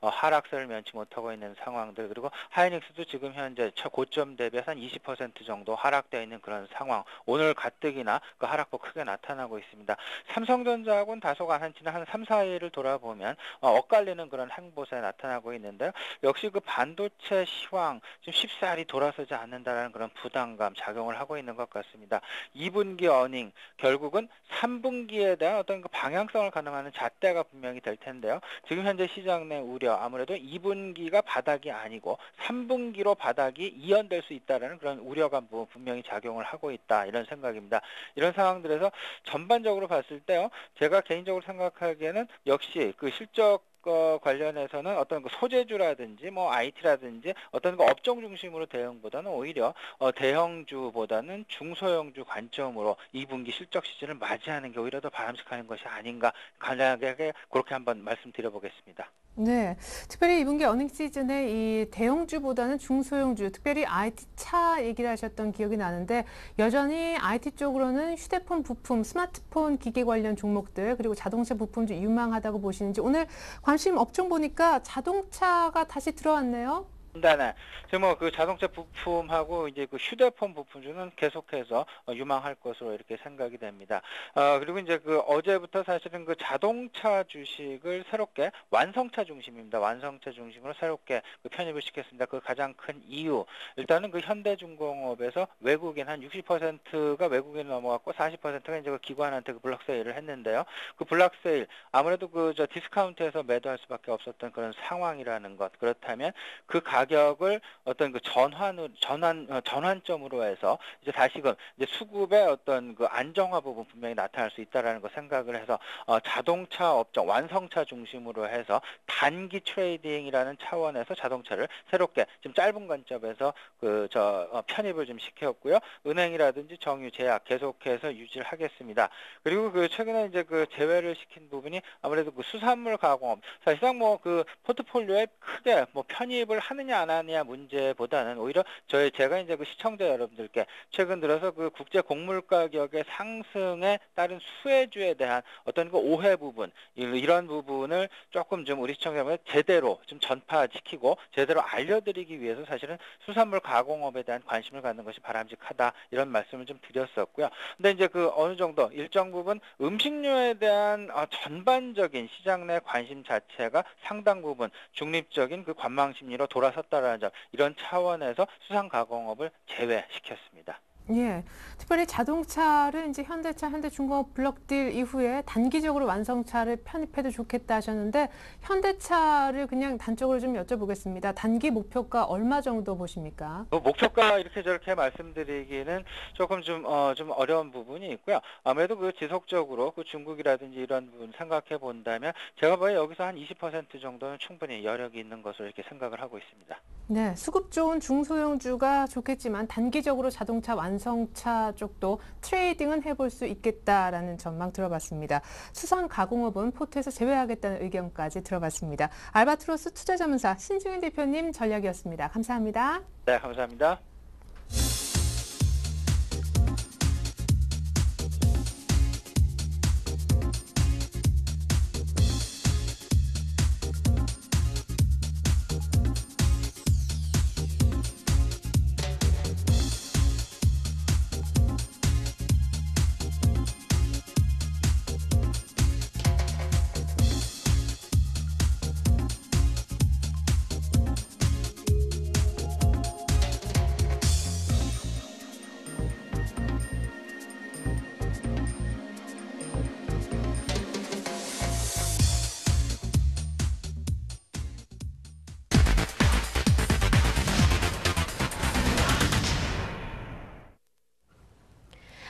하락세를 면치 못하고 있는 상황들, 그리고 하이닉스도 지금 현재 고점 대비해서 한 20% 정도 하락되어 있는 그런 상황. 오늘 가뜩이나 그 하락폭 크게 나타나고 있습니다. 삼성전자하고는 다소 가산치는 한 3, 4일을 돌아보면 엇갈리는 그런 행보세 나타나고 있는데요. 역시 그 반도체 시황 좀 쉽사리 돌아서지 않는다라는 그런 부담감 작용을 하고 있는 것 같습니다. 2분기 어닝 결국은 3분기에 대한 어떤 그 방향성을 가늠하는 잣대가 분명히 될 텐데요. 지금 현재 시장 내 우려 아무래도 2분기가 바닥이 아니고 3분기로 바닥이 이연될 수 있다는 그런 우려감 분명히 작용을 하고 있다 이런 생각입니다. 이런 상황들에서 전반적으로 봤을 때요. 제가 개인적으로 생각하기에는 역시 그 실적 관련해서는 어떤 그 소재주라든지 IT라든지 어떤 그 업종 중심으로 대응보다는 오히려 대형주보다는 중소형주 관점으로 2분기 실적 시즌을 맞이하는 게 오히려 더 바람직한 것이 아닌가 간략하게 그렇게 한번 말씀드려보겠습니다. 네, 특별히 2분기 어닝 시즌에 이 대형주보다는 중소형주, 특별히 IT 차 얘기를 하셨던 기억이 나는데 여전히 IT 쪽으로는 휴대폰 부품, 스마트폰 기기 관련 종목들 그리고 자동차 부품도 유망하다고 보시는지 오늘 관심 업종 보니까 자동차가 다시 들어왔네요. 네. 지금 그 자동차 부품하고 이제 그 휴대폰 부품주는 계속해서 유망할 것으로 이렇게 생각이 됩니다. 그리고 이제 그 어제부터 사실은 그 자동차 주식을 새롭게 완성차 중심입니다. 완성차 중심으로 새롭게 편입을 시켰습니다. 그 가장 큰 이유 일단은 그 현대중공업에서 외국인 한 60%가 외국인 넘어갔고 40%가 이제 그 기관한테 그 블록세일을 했는데요. 그 블록세일 아무래도 디스카운트에서 매도할 수밖에 없었던 그런 상황이라는 것. 그렇다면 그 가격을 어떤 그 전환점으로 해서 이제 다시금 이제 수급의 어떤 그 안정화 부분 분명히 나타날 수 있다라는 거 생각을 해서 자동차 업종 완성차 중심으로 해서 단기 트레이딩이라는 차원에서 자동차를 새롭게 좀 짧은 관점에서 편입을 좀 시켰고요. 은행이라든지 정유, 제약 계속해서 유지를 하겠습니다. 그리고 최근에 이제 제외를 시킨 부분이 아무래도 수산물 가공업 사실상 그 포트폴리오에 크게 편입을 하느냐 안 하느냐 문제보다는 오히려 제가 이제 시청자 여러분들께 최근 들어서 국제 곡물 가격의 상승에 따른 수혜주에 대한 어떤 오해 부분 이런 부분을 조금 좀 우리 시청자 여러분 제대로 좀 전파시키고 제대로 알려드리기 위해서 사실은 수산물 가공업에 대한 관심을 갖는 것이 바람직하다 이런 말씀을 좀 드렸었고요. 근데 이제 어느 정도 일정 부분 음식료에 대한 전반적인 시장 내 관심 자체가 상당 부분 중립적인 관망 심리로 돌아섰다라는 점 이런 차원에서 수산가공업을 제외시켰습니다. 예, 특별히 자동차를 이제 현대차, 현대중공업 블록딜 이후에 단기적으로 완성차를 편입해도 좋겠다 하셨는데 현대차를 그냥 단적으로 좀 여쭤보겠습니다. 단기 목표가 얼마 정도 보십니까? 목표가 이렇게 저렇게 말씀드리기는 조금 좀 어려운 부분이 있고요. 아무래도 지속적으로 중국이라든지 이런 부분 생각해 본다면 제가 봐요 여기서 한 20% 정도는 충분히 여력이 있는 것으로 이렇게 생각을 하고 있습니다. 네, 수급 좋은 중소형주가 좋겠지만 단기적으로 자동차 완성차 쪽도 트레이딩은 해볼 수 있겠다라는 전망 들어봤습니다. 수산가공업은 포트에서 제외하겠다는 의견까지 들어봤습니다. 알바트로스 투자자문사 신중현 대표님 전략이었습니다. 감사합니다. 네, 감사합니다.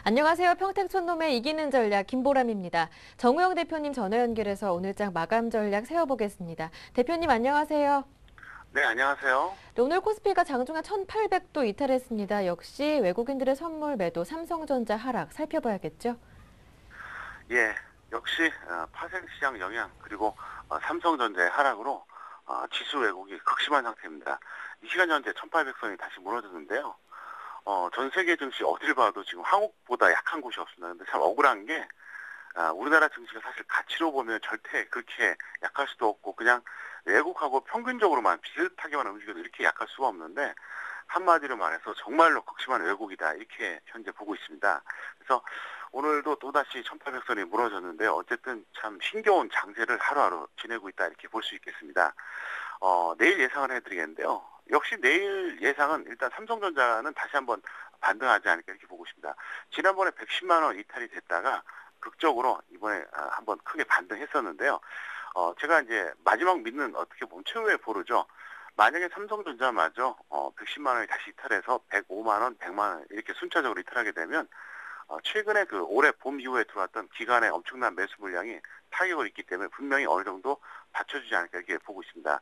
안녕하세요. 평택촌놈의 이기는 전략 김보람입니다. 정우영 대표님 전화 연결해서 오늘장 마감 전략 세워보겠습니다. 대표님 안녕하세요. 네, 안녕하세요. 네, 오늘 코스피가 장중한 1,800도 이탈했습니다. 역시 외국인들의 선물 매도, 삼성전자 하락 살펴봐야겠죠? 예, 역시 파생시장 영향 그리고 삼성전자의 하락으로 지수 왜곡이 극심한 상태입니다. 이 시간 현재 1800선이 다시 무너졌는데요. 전 세계 증시 어딜 봐도 지금 한국보다 약한 곳이 없습니다. 근데 참 억울한 게 우리나라 증시가 사실 가치로 보면 절대 그렇게 약할 수도 없고 그냥 외국하고 평균적으로만 비슷하게만 움직여도 이렇게 약할 수가 없는데 한마디로 말해서 정말로 극심한 왜곡이다 이렇게 현재 보고 있습니다. 그래서 오늘도 또다시 1800선이 무너졌는데요. 어쨌든 참 힘겨운 장세를 하루하루 지내고 있다 이렇게 볼 수 있겠습니다. 내일 예상을 해드리겠는데요. 역시 내일 예상은 일단 삼성전자는 다시 한번 반등하지 않을까 이렇게 보고 있습니다. 지난번에 110만 원 이탈이 됐다가 극적으로 이번에 한번 크게 반등했었는데요. 제가 이제 마지막 믿는 어떻게 보면 최후의 보루죠. 만약에 삼성전자마저 110만 원이 다시 이탈해서 105만 원, 100만 원 이렇게 순차적으로 이탈하게 되면 최근에 그 올해 봄 이후에 들어왔던 기간의 엄청난 매수 물량이 타격을 입기 때문에 분명히 어느 정도 받쳐주지 않을까 이렇게 보고 있습니다.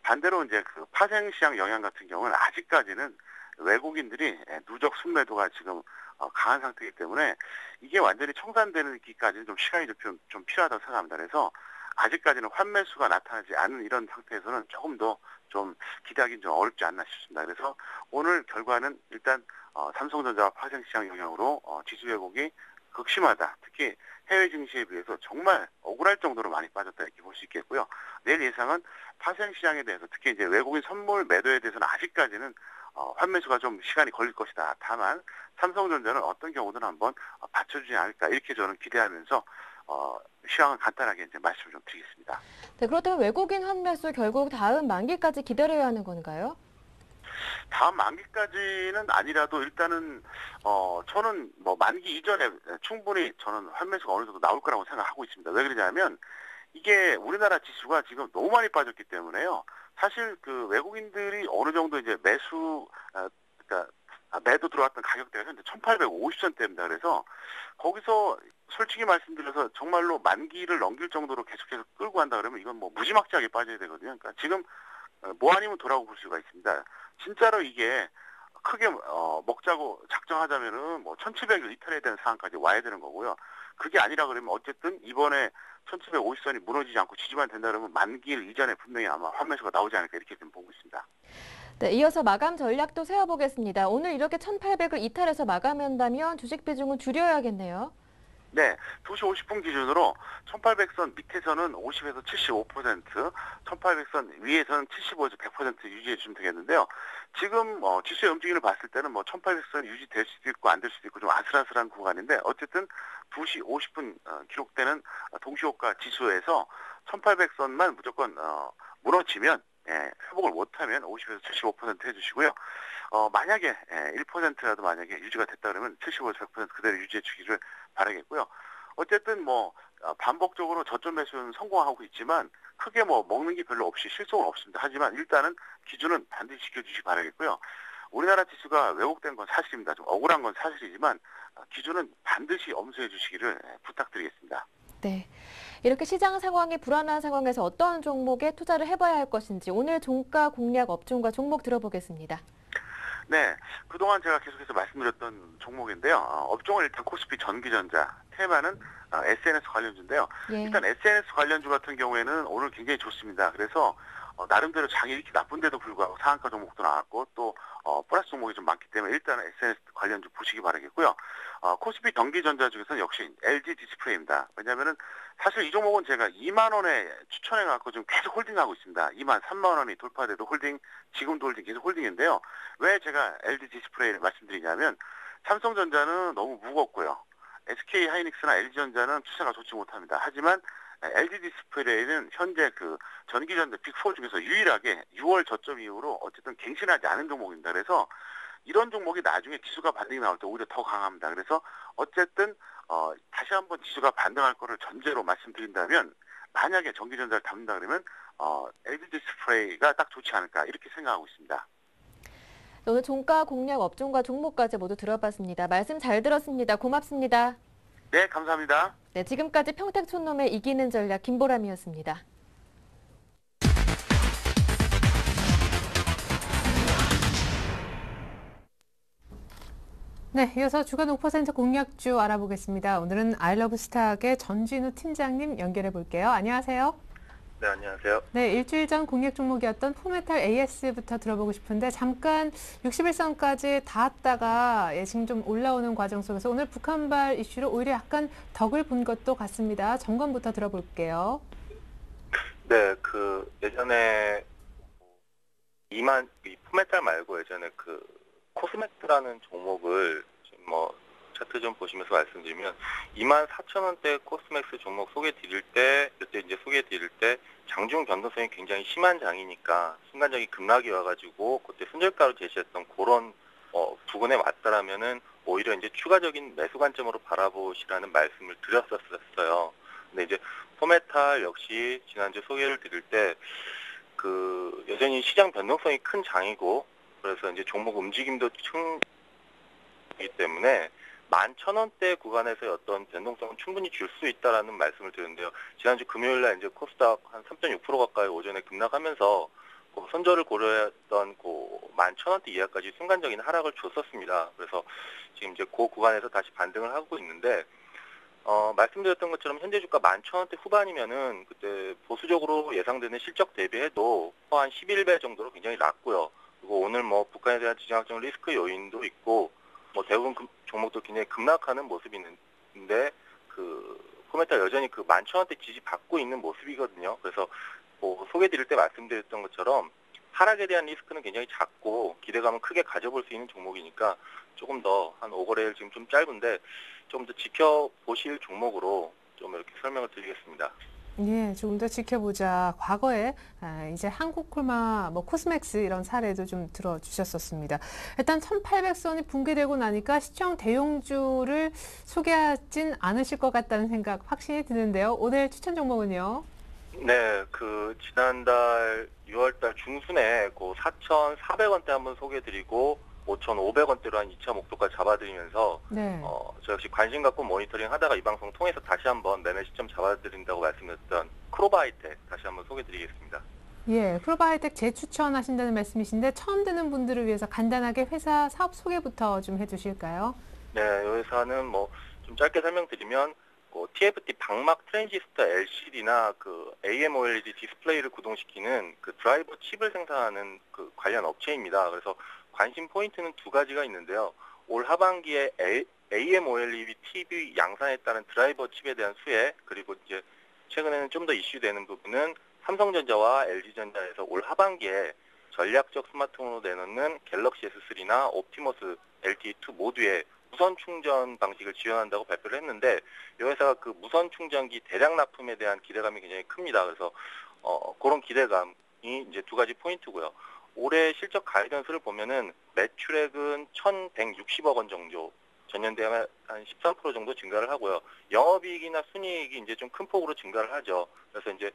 반대로 이제 그 파생시장 영향 같은 경우는 아직까지는 외국인들이 누적 순매도가 지금 강한 상태이기 때문에 이게 완전히 청산되기까지는 좀 시간이 좀 필요하다고 생각합니다. 그래서 아직까지는 환매수가 나타나지 않은 이런 상태에서는 조금 더 좀 기대하기는 좀 어렵지 않나 싶습니다. 그래서 오늘 결과는 일단 삼성전자와 파생시장 영향으로 지수 왜곡이 극심하다. 특히 해외 증시에 비해서 정말 억울할 정도로 많이 빠졌다 이렇게 볼 수 있겠고요. 내일 예상은 파생시장에 대해서 특히 이제 외국인 선물 매도에 대해서는 아직까지는 환매수가 좀 시간이 걸릴 것이다. 다만 삼성전자는 어떤 경우든 한번 받쳐주지 않을까 이렇게 저는 기대하면서 시황은 간단하게 이제 말씀을 좀 드리겠습니다. 네, 그렇다면 외국인 환매수 결국 다음 만기까지 기다려야 하는 건가요? 다음 만기까지는 아니라도 일단은 저는 뭐 만기 이전에 충분히 저는 환매수가 어느 정도 나올 거라고 생각하고 있습니다. 왜 그러냐면 이게 우리나라 지수가 지금 너무 많이 빠졌기 때문에요. 사실 그 외국인들이 어느 정도 이제 그러니까 매도 들어왔던 가격대가 현재 1850선대입니다. 그래서 거기서 솔직히 말씀드려서 정말로 만기를 넘길 정도로 계속해서 끌고 간다 그러면 이건 뭐 무지막지하게 빠져야 되거든요. 그러니까 지금 뭐 아니면 도라고 볼 수가 있습니다. 진짜로 이게 크게 먹자고 작정하자면은 뭐 1700을 이탈해야 되는 상황까지 와야 되는 거고요. 그게 아니라 그러면 어쨌든 이번에 1750선이 무너지지 않고 지지만 된다 그러면 만기일 이전에 분명히 아마 환매수가 나오지 않을까 이렇게 좀 보고 있습니다. 네, 이어서 마감 전략도 세워보겠습니다. 오늘 이렇게 1,800을 이탈해서 마감한다면 주식 비중은 줄여야겠네요. 네, 2시 50분 기준으로 1800선 밑에서는 50에서 75%, 1800선 위에서는 75에서 100% 유지해 주시면 되겠는데요. 지금 지수의 움직임을 봤을 때는 뭐 1800선 유지될 수도 있고 안 될 수도 있고 좀 아슬아슬한 구간인데 어쨌든 2시 50분 기록되는 동시호가 지수에서 1800선만 무조건 무너지면 회복을 못하면 50에서 75% 해주시고요. 만약에 1%라도 만약에 유지가 됐다 그러면 75에서 100% 그대로 유지해 주기를 바라겠고요. 어쨌든 뭐 반복적으로 저점 매수는 성공하고 있지만 크게 뭐 먹는 게 별로 없이 실속은 없습니다. 하지만 일단은 기준은 반드시 지켜주시기 바라겠고요. 우리나라 지수가 왜곡된 건 사실입니다. 좀 억울한 건 사실이지만 기준은 반드시 엄수해 주시기를 부탁드리겠습니다. 네, 이렇게 시장 상황이 불안한 상황에서 어떤 종목에 투자를 해봐야 할 것인지 오늘 종가 공략 업종과 종목 들어보겠습니다. 네, 그동안 제가 계속해서 말씀드렸던 종목인데요. 업종은 일단 코스피 전기전자, 테마는 SNS 관련주인데요. 예. 일단 SNS 관련주 같은 경우에는 오늘 굉장히 좋습니다. 그래서 나름대로 장이 이렇게 나쁜데도 불구하고 상한가 종목도 나왔고 또 플러스 종목이 좀 많기 때문에 일단 SNS 관련주 보시기 바라겠고요. 코스피 전기전자 중에서는 역시 LG 디스플레이입니다. 왜냐하면은 사실 이 종목은 제가 2만 원에 추천해갖고 지금 계속 홀딩하고 있습니다. 2만 3만 원이 돌파돼도 홀딩, 지금도 홀딩, 계속 홀딩인데요. 왜 제가 LG 디스플레이를 말씀드리냐면 삼성전자는 너무 무겁고요. SK 하이닉스나 LG전자는 투자가 좋지 못합니다. 하지만 LG 디스플레이는 현재 그 전기전자 빅4 중에서 유일하게 6월 저점 이후로 어쨌든 갱신하지 않은 종목입니다. 그래서 이런 종목이 나중에 지수가 반등이 나올 때 오히려 더 강합니다. 그래서 어쨌든 다시 한번 지수가 반등할 거를 전제로 말씀드린다면 만약에 전기전자를 담는다 그러면 LG 디스플레이가 딱 좋지 않을까 이렇게 생각하고 있습니다. 네, 오늘 종가 공략 업종과 종목까지 모두 들어봤습니다. 말씀 잘 들었습니다. 고맙습니다. 네, 감사합니다. 네, 지금까지 평택촌놈의 이기는 전략 김보람이었습니다. 네, 이어서 주간 5% 공략주 알아보겠습니다. 오늘은 아이러브스탁의 전진우 팀장님 연결해 볼게요. 안녕하세요. 네, 안녕하세요. 네, 일주일 전 공략 종목이었던 포메탈 AS부터 들어보고 싶은데 잠깐 61선까지 닿았다가 지금 좀 올라오는 과정 속에서 오늘 북한발 이슈로 오히려 약간 덕을 본 것도 같습니다. 점검부터 들어볼게요. 네, 예전에 이 포메탈 말고 예전에 코스맥스라는 종목을 지금 차트 좀 보시면서 말씀드리면 24,000원대 코스맥스 종목 그때 이제 소개해 드릴 때 장중 변동성이 굉장히 심한 장이니까 순간적인 급락이 와가지고 그때 손절가로 제시했던 그런 부근에 왔다라면은 오히려 이제 추가적인 매수 관점으로 바라보시라는 말씀을 드렸었어요. 근데 이제 포메탈 역시 지난주 소개를 드릴 때 여전히 시장 변동성이 큰 장이고 그래서 이제 종목 움직임도 크기 때문에 11,000원대 구간에서의 어떤 변동성은 충분히 줄 수 있다라는 말씀을 드렸는데요. 지난주 금요일 날 이제 코스닥 한 3.6% 가까이 오전에 급락하면서 선저를 고려했던 11,000원대 이하까지 순간적인 하락을 줬었습니다. 그래서 지금 이제 그 구간에서 다시 반등을 하고 있는데 말씀드렸던 것처럼 현재 주가 11,000원대 후반이면은 그때 보수적으로 예상되는 실적 대비해도 한 11배 정도로 굉장히 낮고요. 그리고 오늘 북한에 대한 지정학적 리스크 요인도 있고 대부분 종목도 굉장히 급락하는 모습이 있는데 포메탈 여전히 11,000원대 지지 받고 있는 모습이거든요. 그래서 소개드릴 때 말씀드렸던 것처럼 하락에 대한 리스크는 굉장히 작고 기대감은 크게 가져볼 수 있는 종목이니까 조금 더 한 오거래일 지금 좀 짧은데 좀 더 지켜보실 종목으로 좀 이렇게 설명을 드리겠습니다. 예, 조금 더 지켜보자. 과거에 이제 한국콜마, 코스맥스 이런 사례도 좀 들어주셨었습니다. 일단 1,800선이 붕괴되고 나니까 시청 대용주를 소개하진 않으실 것 같다는 생각 확신이 드는데요. 오늘 추천 종목은요? 네, 지난달 6월달 중순에 4,400원대 한번 소개드리고 5,500원대로 한 2차 목표가 잡아드리면서 네. 저 역시 관심 갖고 모니터링 하다가 이 방송 통해서 다시 한번 매매 시점 잡아드린다고 말씀드렸던 크로바이텍 다시 한번 소개드리겠습니다. 예, 크로바이텍 재추천하신다는 말씀이신데 처음 듣는 분들을 위해서 간단하게 회사 사업 소개부터 좀 해주실까요? 네, 이 회사는 좀 짧게 설명드리면 TFT 방막 트랜지스터 LCD나 AMOLED 디스플레이를 구동시키는 드라이버 칩을 생산하는 관련 업체입니다. 그래서 관심 포인트는 두 가지가 있는데요. 올 하반기에 AMOLED TV 양산에 따른 드라이버 칩에 대한 수혜, 그리고 이제 최근에는 좀 더 이슈되는 부분은 삼성전자와 LG전자에서 올 하반기에 전략적 스마트폰으로 내놓는 갤럭시 S3나 옵티머스 LTE2 모두에 무선 충전 방식을 지원한다고 발표를 했는데 이 회사가 무선 충전기 대량 납품에 대한 기대감이 굉장히 큽니다. 그래서 그런 기대감이 이제 두 가지 포인트고요. 올해 실적 가이던스를 보면은 매출액은 1,160억 원 정도, 전년 대비 한 13% 정도 증가를 하고요. 영업이익이나 순이익이 이제 좀 큰 폭으로 증가를 하죠. 그래서 이제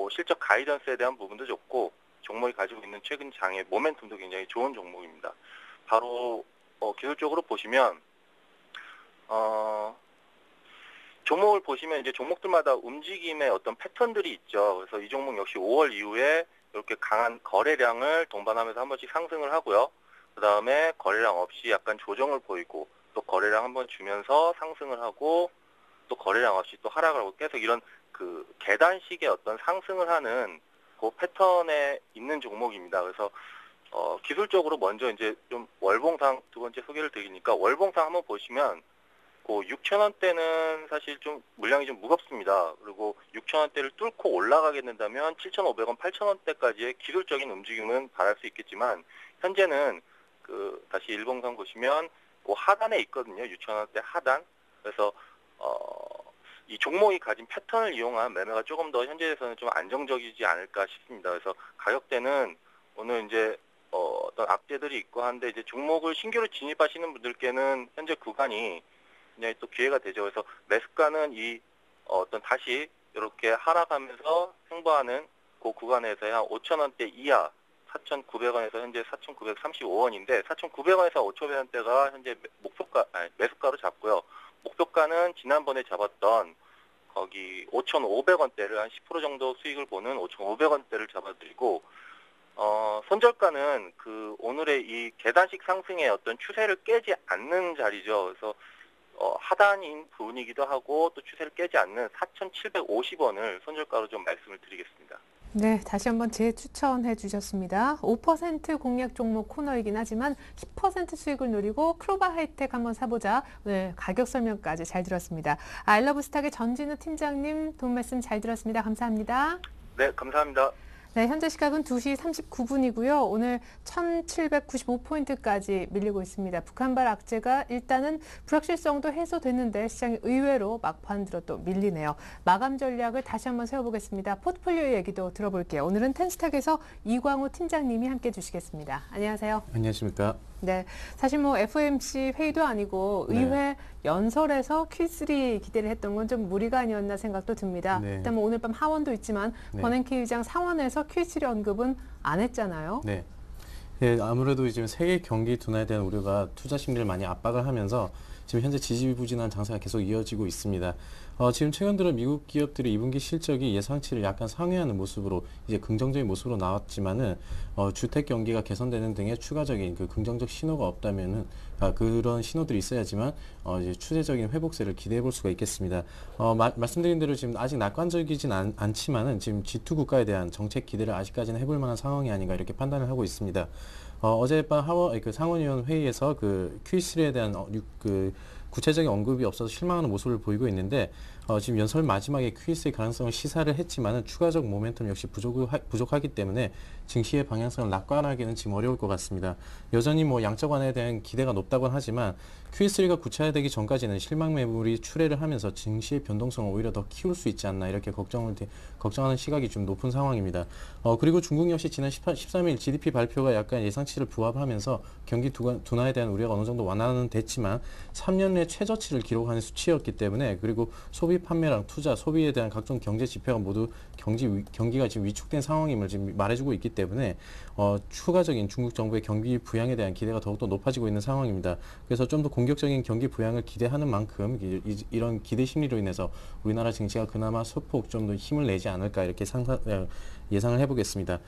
실적 가이던스에 대한 부분도 좋고 종목이 가지고 있는 최근 장의 모멘텀도 굉장히 좋은 종목입니다. 바로 기술적으로 보시면 종목을 보시면 이제 종목들마다 움직임의 어떤 패턴들이 있죠. 그래서 이 종목 역시 5월 이후에 이렇게 강한 거래량을 동반하면서 한 번씩 상승을 하고요. 그 다음에 거래량 없이 약간 조정을 보이고 또 거래량 한번 주면서 상승을 하고 또 거래량 없이 또 하락을 하고 계속 이런 계단식의 어떤 상승을 하는 그 패턴에 있는 종목입니다. 그래서 기술적으로 먼저 이제 좀 월봉상 두 번째 소개를 드리니까 월봉상 한번 보시면 6,000원대는 사실 좀 물량이 좀 무겁습니다. 그리고 6,000원대를 뚫고 올라가게 된다면 7,500원, 8,000원대까지의 기술적인 움직임은 바랄 수 있겠지만 현재는 다시 일봉상 보시면 하단에 있거든요. 6,000원대 하단. 그래서 이 종목이 가진 패턴을 이용한 매매가 조금 더 현재에서는 좀 안정적이지 않을까 싶습니다. 그래서 가격대는 오늘 이제 어떤 악재들이 있고 한데 이제 종목을 신규로 진입하시는 분들께는 현재 구간이 굉장히 또 기회가 되죠. 그래서 매수가는 이 어떤 다시 이렇게 하락하면서 횡보하는 그 구간에서의 한 5,000원대 이하 4,900원에서 현재 4,935원인데 4,900원에서 5,500원대가 현재 매수가로 잡고요. 목표가는 지난번에 잡았던 거기 5,500원대를 한 10% 정도 수익을 보는 5,500원대를 잡아드리고 손절가는 그 오늘의 이 계단식 상승의 어떤 추세를 깨지 않는 자리죠. 그래서 하단인 부분이기도 하고 또 추세를 깨지 않는 4,750원을 손절가로 좀 말씀을 드리겠습니다. 네, 다시 한번 재추천해 주셨습니다. 5% 공략 종목 코너이긴 하지만 10% 수익을 노리고 크로바 하이텍 한번 사보자. 오늘 가격 설명까지 잘 들었습니다. 아이러브스탁의 전진우 팀장님 도움 말씀 잘 들었습니다. 감사합니다. 네, 감사합니다. 네, 현재 시각은 2시 39분이고요. 오늘 1,795포인트까지 밀리고 있습니다. 북한발 악재가 일단은 불확실성도 해소됐는데 시장이 의외로 막판 들어 또 밀리네요. 마감 전략을 다시 한번 세워보겠습니다. 포트폴리오 얘기도 들어볼게요. 오늘은 텐스탁에서 이광우 팀장님이 함께 해주시겠습니다. 안녕하세요. 안녕하십니까. 네, 사실 뭐 FOMC 회의도 아니고 의회 연설에서 Q3 기대를 했던 건 좀 무리가 아니었나 생각도 듭니다. 네. 일단 뭐 오늘 밤 하원도 있지만 버냉키 의장 상원에서 Q3 언급은 안 했잖아요. 네. 네, 아무래도 지금 세계 경기 둔화에 대한 우려가 투자 심리를 많이 압박을 하면서 지금 현재 지지부진한 장세가 계속 이어지고 있습니다. 지금 최근 들어 미국 기업들의 2분기 실적이 예상치를 약간 상회하는 모습으로 이제 긍정적인 모습으로 나왔지만은 주택 경기가 개선되는 등의 추가적인 그 긍정적 신호가 없다면은 그런 신호들이 있어야지만 이제 추세적인 회복세를 기대해 볼 수가 있겠습니다. 말씀드린 대로 지금 아직 낙관적이진 않지만은 지금 G2 국가에 대한 정책 기대를 아직까지는 해볼 만한 상황이 아닌가 이렇게 판단을 하고 있습니다. 어젯밤 상원의원 회의에서 그 Q3에 대한 그 구체적인 언급이 없어서 실망하는 모습을 보이고 있는데 지금 연설 마지막에 Q3의 가능성을 시사를 했지만은 추가적 모멘텀 역시 부족하기 때문에 증시의 방향성을 낙관하기는 지금 어려울 것 같습니다. 여전히 뭐 양적 완화에 대한 기대가 높다고는 하지만 Q3가 구체화되기 전까지는 실망 매물이 출회를 하면서 증시의 변동성을 오히려 더 키울 수 있지 않나 이렇게 걱정하는 시각이 좀 높은 상황입니다. 그리고 중국 역시 지난 13일 GDP 발표가 약간 예상치를 부합하면서 경기 둔화에 대한 우려가 어느 정도 완화는 됐지만 3년 내 최저치를 기록하는 수치였기 때문에 그리고 소비 판매랑 투자, 소비에 대한 각종 경제 지표가 모두 경기가 지금 위축된 상황임을 지금 말해주고 있기 때문에 추가적인 중국 정부의 경기 부양에 대한 기대가 더욱더 높아지고 있는 상황입니다. 그래서 좀 더 공격적인 경기 부양을 기대하는 만큼 이런 기대 심리로 인해서 우리나라 증시가 그나마 소폭 좀 더 힘을 내지 않을까 이렇게 예상을 해보겠습니다.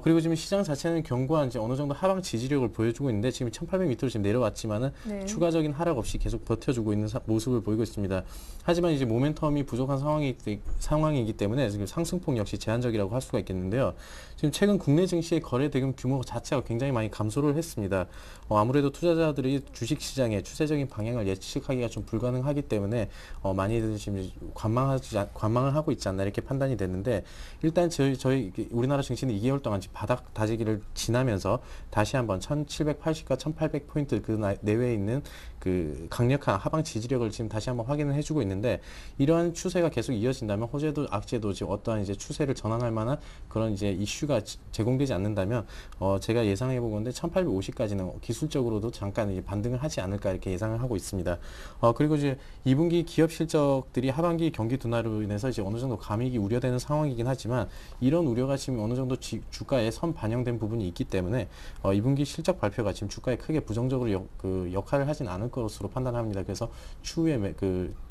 그리고 지금 시장 자체는 견고한 이제 어느 정도 하방 지지력을 보여주고 있는데 지금 1,800m로 지금 내려왔지만은 추가적인 하락 없이 계속 버텨주고 있는 모습을 보이고 있습니다. 하지만 이제 모멘텀이 부족한 상황이기 때문에 지금 상승폭 역시 제한적이라고 할 수가 있겠는데요. 지금 최근 국내 증시의 거래 대금 규모 자체가 굉장히 많이 감소를 했습니다. 아무래도 투자자들이 주식시장의 추세적인 방향을 예측하기가 좀 불가능하기 때문에 많이들 지금 관망을 하고 있지 않나 이렇게 판단이 됐는데 일단 저희 우리나라 증시는 2개월 동안 바닥 다지기를 지나면서 다시 한번 1,780과 1,800포인트 그 내외에 있는 그 강력한 하방 지지력을 지금 다시 한번 확인을 해주고 있는데 이러한 추세가 계속 이어진다면 호재도 악재도 지금 어떠한 이제 추세를 전환할 만한 그런 이제 이슈가 제공되지 않는다면 제가 예상해 보건데 1,850까지는 기술적으로도 잠깐 이제 반등을 하지 않을까 이렇게 예상을 하고 있습니다. 그리고 이제 2분기 기업 실적들이 하반기 경기 둔화로 인해서 이제 어느 정도 감익이 우려되는 상황이긴 하지만 이런 우려가 지금 어느 정도 주가에 선 반영된 부분이 있기 때문에 2분기 실적 발표가 지금 주가에 크게 부정적으로 역할을 하진 않을 것으로 판단합니다. 그래서 추후에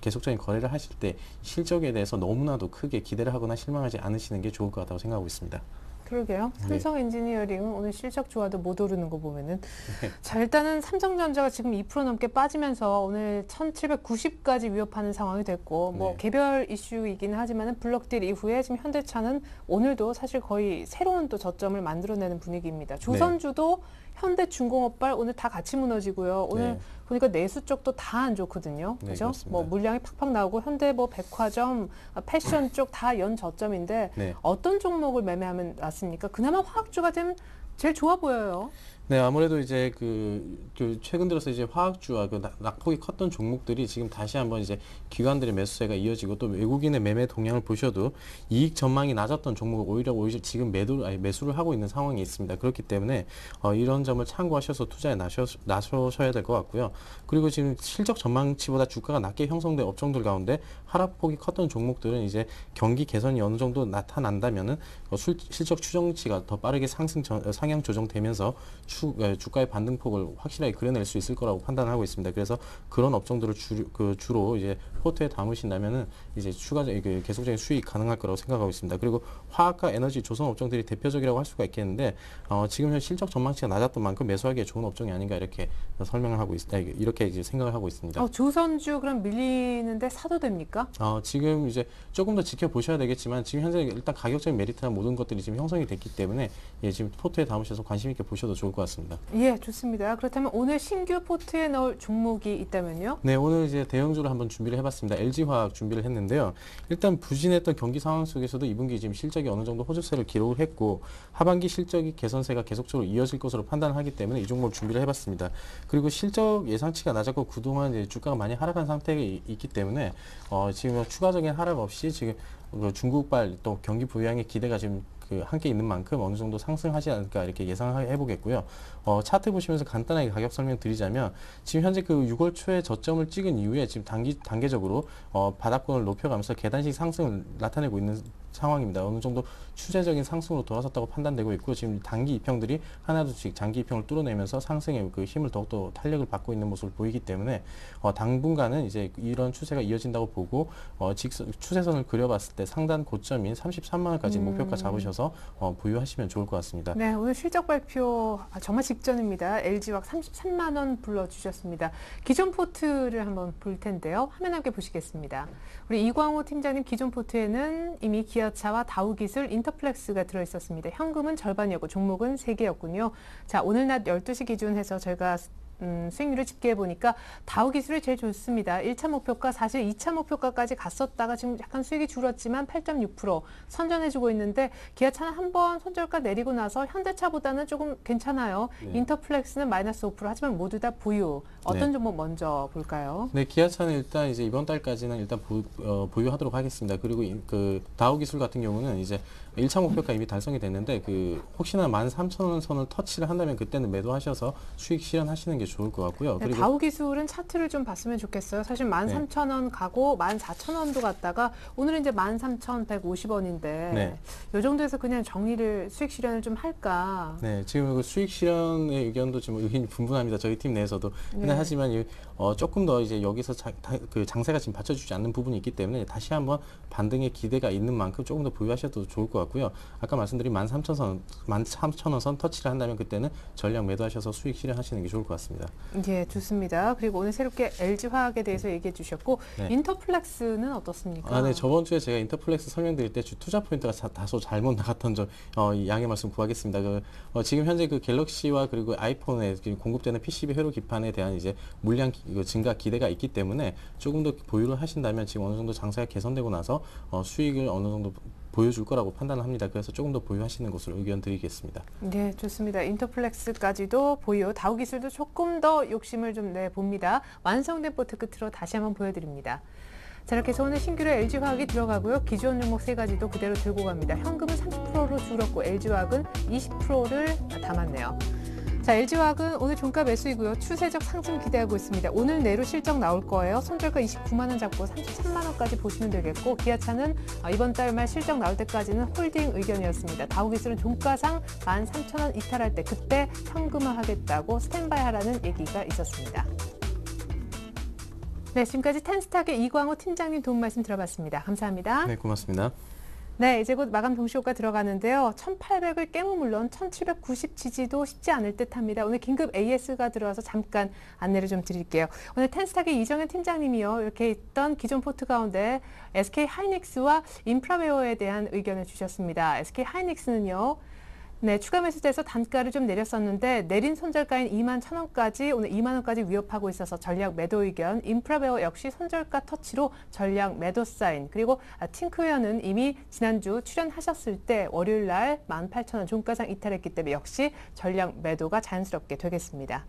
계속적인 거래를 하실 때 실적에 대해서 너무나도 크게 기대를 하거나 실망하지 않으시는 게 좋을 것 같다고 생각하고 있습니다. 그러게요. 삼성 엔지니어링은 오늘 실적 좋아도 못 오르는 거 보면은. 자, 일단은 삼성전자가 지금 2% 넘게 빠지면서 오늘 1,790까지 위협하는 상황이 됐고, 뭐 개별 이슈이긴 하지만은 블록딜 이후에 지금 현대차는 오늘도 사실 거의 새로운 또 저점을 만들어내는 분위기입니다. 조선주도 현대중공업발 오늘 다 같이 무너지고요. 오늘 보니까 내수 쪽도 다 안 좋거든요. 그죠? 뭐 물량이 팍팍 나오고 현대 뭐 백화점, 패션 쪽 다 연 저점인데 어떤 종목을 매매하면 낫습니까? 그나마 화학주가 좀 제일 좋아 보여요. 네, 아무래도 이제 최근 들어서 이제 화학주와 낙폭이 컸던 종목들이 지금 다시 한번 이제 기관들의 매수세가 이어지고 또 외국인의 매매 동향을 보셔도 이익 전망이 낮았던 종목을 오히려 지금 매수를 하고 있는 상황이 있습니다. 그렇기 때문에 이런 점을 참고하셔서 투자에 나서셔야 될 것 같고요. 그리고 지금 실적 전망치보다 주가가 낮게 형성된 업종들 가운데 하락폭이 컸던 종목들은 이제 경기 개선이 어느 정도 나타난다면은 실적 추정치가 더 빠르게 상향 조정되면서 주가의 반등폭을 확실하게 그려낼 수 있을 거라고 판단하고 있습니다. 그래서 그런 업종들을 주로 이제 포트에 담으신다면은 이제 계속적인 수익 가능할 거라고 생각하고 있습니다. 그리고 화학과 에너지, 조선 업종들이 대표적이라고 할 수가 있겠는데 지금 현 실적 전망치가 낮았던 만큼 매수하기에 좋은 업종이 아닌가 이렇게 설명을 하고 이렇게 이제 생각을 하고 있습니다. 조선주 그럼 밀리는데 사도 됩니까? 지금 이제 조금 더 지켜보셔야 되겠지만 지금 현재 일단 가격적인 메리트나 모든 것들이 지금 형성이 됐기 때문에 지금 포트에 담으셔서 관심 있게 보셔도 좋을 것 같습니다. 예, 좋습니다. 그렇다면 오늘 신규 포트에 넣을 종목이 있다면요? 네, 오늘 이제 대형주로 한번 준비를 해봤습니다. LG화학 준비를 했는데요. 일단 부진했던 경기 상황 속에서도 2분기 지금 실적이 어느 정도 호조세를 기록을 했고 하반기 실적이 개선세가 계속적으로 이어질 것으로 판단하기 때문에 이 종목을 준비를 해봤습니다. 그리고 실적 예상치가 낮았고 그동안 이제 주가가 많이 하락한 상태가 있기 때문에 지금 추가적인 하락 없이 지금 중국발 또 경기 부양의 기대가 지금 함께 있는 만큼 어느 정도 상승하지 않을까 이렇게 예상해 보겠고요. 차트 보시면서 간단하게 가격 설명드리자면 지금 현재 6월 초에 저점을 찍은 이후에 지금 단계적으로 바닥권을 높여가면서 계단식 상승을 나타내고 있는 상황입니다. 어느 정도 추세적인 상승으로 돌아섰다고 판단되고 있고 지금 단기 이평들이 하나둘씩 장기 이평을 뚫어내면서 상승의 힘을 더욱더 탄력을 받고 있는 모습을 보이기 때문에 당분간은 이제 이런 추세가 이어진다고 보고 추세선을 그려봤을 때 상단 고점인 33만 원까지 목표가 잡으셔서 보유하시면 좋을 것 같습니다. 네, 오늘 실적 발표 정말 직전입니다. LG화학 33만 원 불러주셨습니다. 기존 포트를 한번 볼 텐데요. 화면 함께 보시겠습니다. 우리 이광호 팀장님 기존 포트에는 이미 기아차와 다우기술, 인터플렉스가 들어있었습니다. 현금은 절반이었고 종목은 3개였군요. 자, 오늘 낮 12시 기준 해서 저희가 수익률을 집계해 보니까 다우기술이 제일 좋습니다. 1차 목표가 사실 2차 목표가까지 갔었다가 지금 약간 수익이 줄었지만 8.6% 선전해주고 있는데 기아차는 한번 손절가 내리고 나서 현대차보다는 조금 괜찮아요. 네. 인터플렉스는 마이너스 5% 하지만 모두 다 보유. 어떤 네. 종목 먼저 볼까요? 네, 기아차는 일단 이제 이번 달까지는 일단 보유하도록 하겠습니다. 그리고 다우기술 같은 경우는 이제 1차 목표가 이미 달성이 됐는데 혹시나 13,000원 선을 터치를 한다면 그때는 매도하셔서 수익 실현하시는 게 좋을 것 같고요. 네, 그리고 다우기술은 차트를 좀 봤으면 좋겠어요. 사실 13,000원 가고 14,000원도 갔다가 오늘은 이제 13,150원인데 네. 이 정도에서 그냥 수익 실현을 좀 할까? 네, 지금 수익 실현의 의견도 지금 의견이 분분합니다. 저희 팀 내에서도. 근데 하지만 조금 더 이제 여기서 장세가 지금 받쳐주지 않는 부분이 있기 때문에 다시 한번 반등의 기대가 있는 만큼 조금 더 보유하셔도 좋을 것 같고요. 아까 말씀드린 13,000원 선 터치를 한다면 그때는 전량 매도하셔서 수익 실현하시는 게 좋을 것 같습니다. 예, 좋습니다. 그리고 오늘 새롭게 LG화학에 대해서 얘기해 주셨고 네. 인터플렉스는 어떻습니까? 네, 저번 주에 제가 인터플렉스 설명드릴 때 투자 포인트가 다소 잘못 나갔던 점 양해 말씀 구하겠습니다. 지금 현재 갤럭시와 그리고 아이폰에 공급되는 PCB 회로 기판에 대한 이제 물량 증가 기대가 있기 때문에 조금 더 보유를 하신다면 지금 어느 정도 장사가 개선되고 나서 수익을 어느 정도 보여줄 거라고 판단을 합니다. 그래서 조금 더 보유하시는 것을 의견 드리겠습니다. 네, 좋습니다. 인터플렉스까지도 보유, 다우기술도 조금 더 욕심을 좀 내봅니다. 완성된 포트 끝으로 다시 한번 보여드립니다. 자, 이렇게 해서 오늘 신규로 LG화학이 들어가고요. 기존 종목 3가지도 그대로 들고 갑니다. 현금은 30%로 줄었고 LG화학은 20%를 담았네요. 자, LG화학은 오늘 종가 매수이고요. 추세적 상승 기대하고 있습니다. 오늘 내로 실적 나올 거예요. 손절가 29만 원 잡고 33만 원까지 보시면 되겠고 기아차는 이번 달 말 실적 나올 때까지는 홀딩 의견이었습니다. 다우기술은 종가상 13,000원 이탈할 때 그때 현금화하겠다고 스탠바이 하라는 얘기가 있었습니다. 네, 지금까지 텐스탁의 이광호 팀장님 도움 말씀 들어봤습니다. 감사합니다. 네, 고맙습니다. 네, 이제 곧 마감 동시효과 들어가는데요. 1800을 깨면 물론 1790 지지도 쉽지 않을 듯합니다. 오늘 긴급 AS가 들어와서 잠깐 안내를 좀 드릴게요. 오늘 텐스탁의 이정현 팀장님이요. 이렇게 있던 기존 포트 가운데 SK 하이닉스와 인프라웨어에 대한 의견을 주셨습니다. SK 하이닉스는요. 네, 추가 매수돼서 단가를 좀 내렸었는데 내린 손절가인 21,000원까지 오늘 2만 원까지 위협하고 있어서 전략 매도 의견, 인프라베어 역시 손절가 터치로 전략 매도 사인, 그리고 팅크웨어는 이미 지난주 출연하셨을 때 월요일 날 18,000원 종가상 이탈했기 때문에 역시 전략 매도가 자연스럽게 되겠습니다.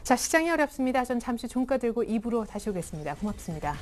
자, 시장이 어렵습니다. 전 잠시 종가 들고 2부로 다시 오겠습니다. 고맙습니다.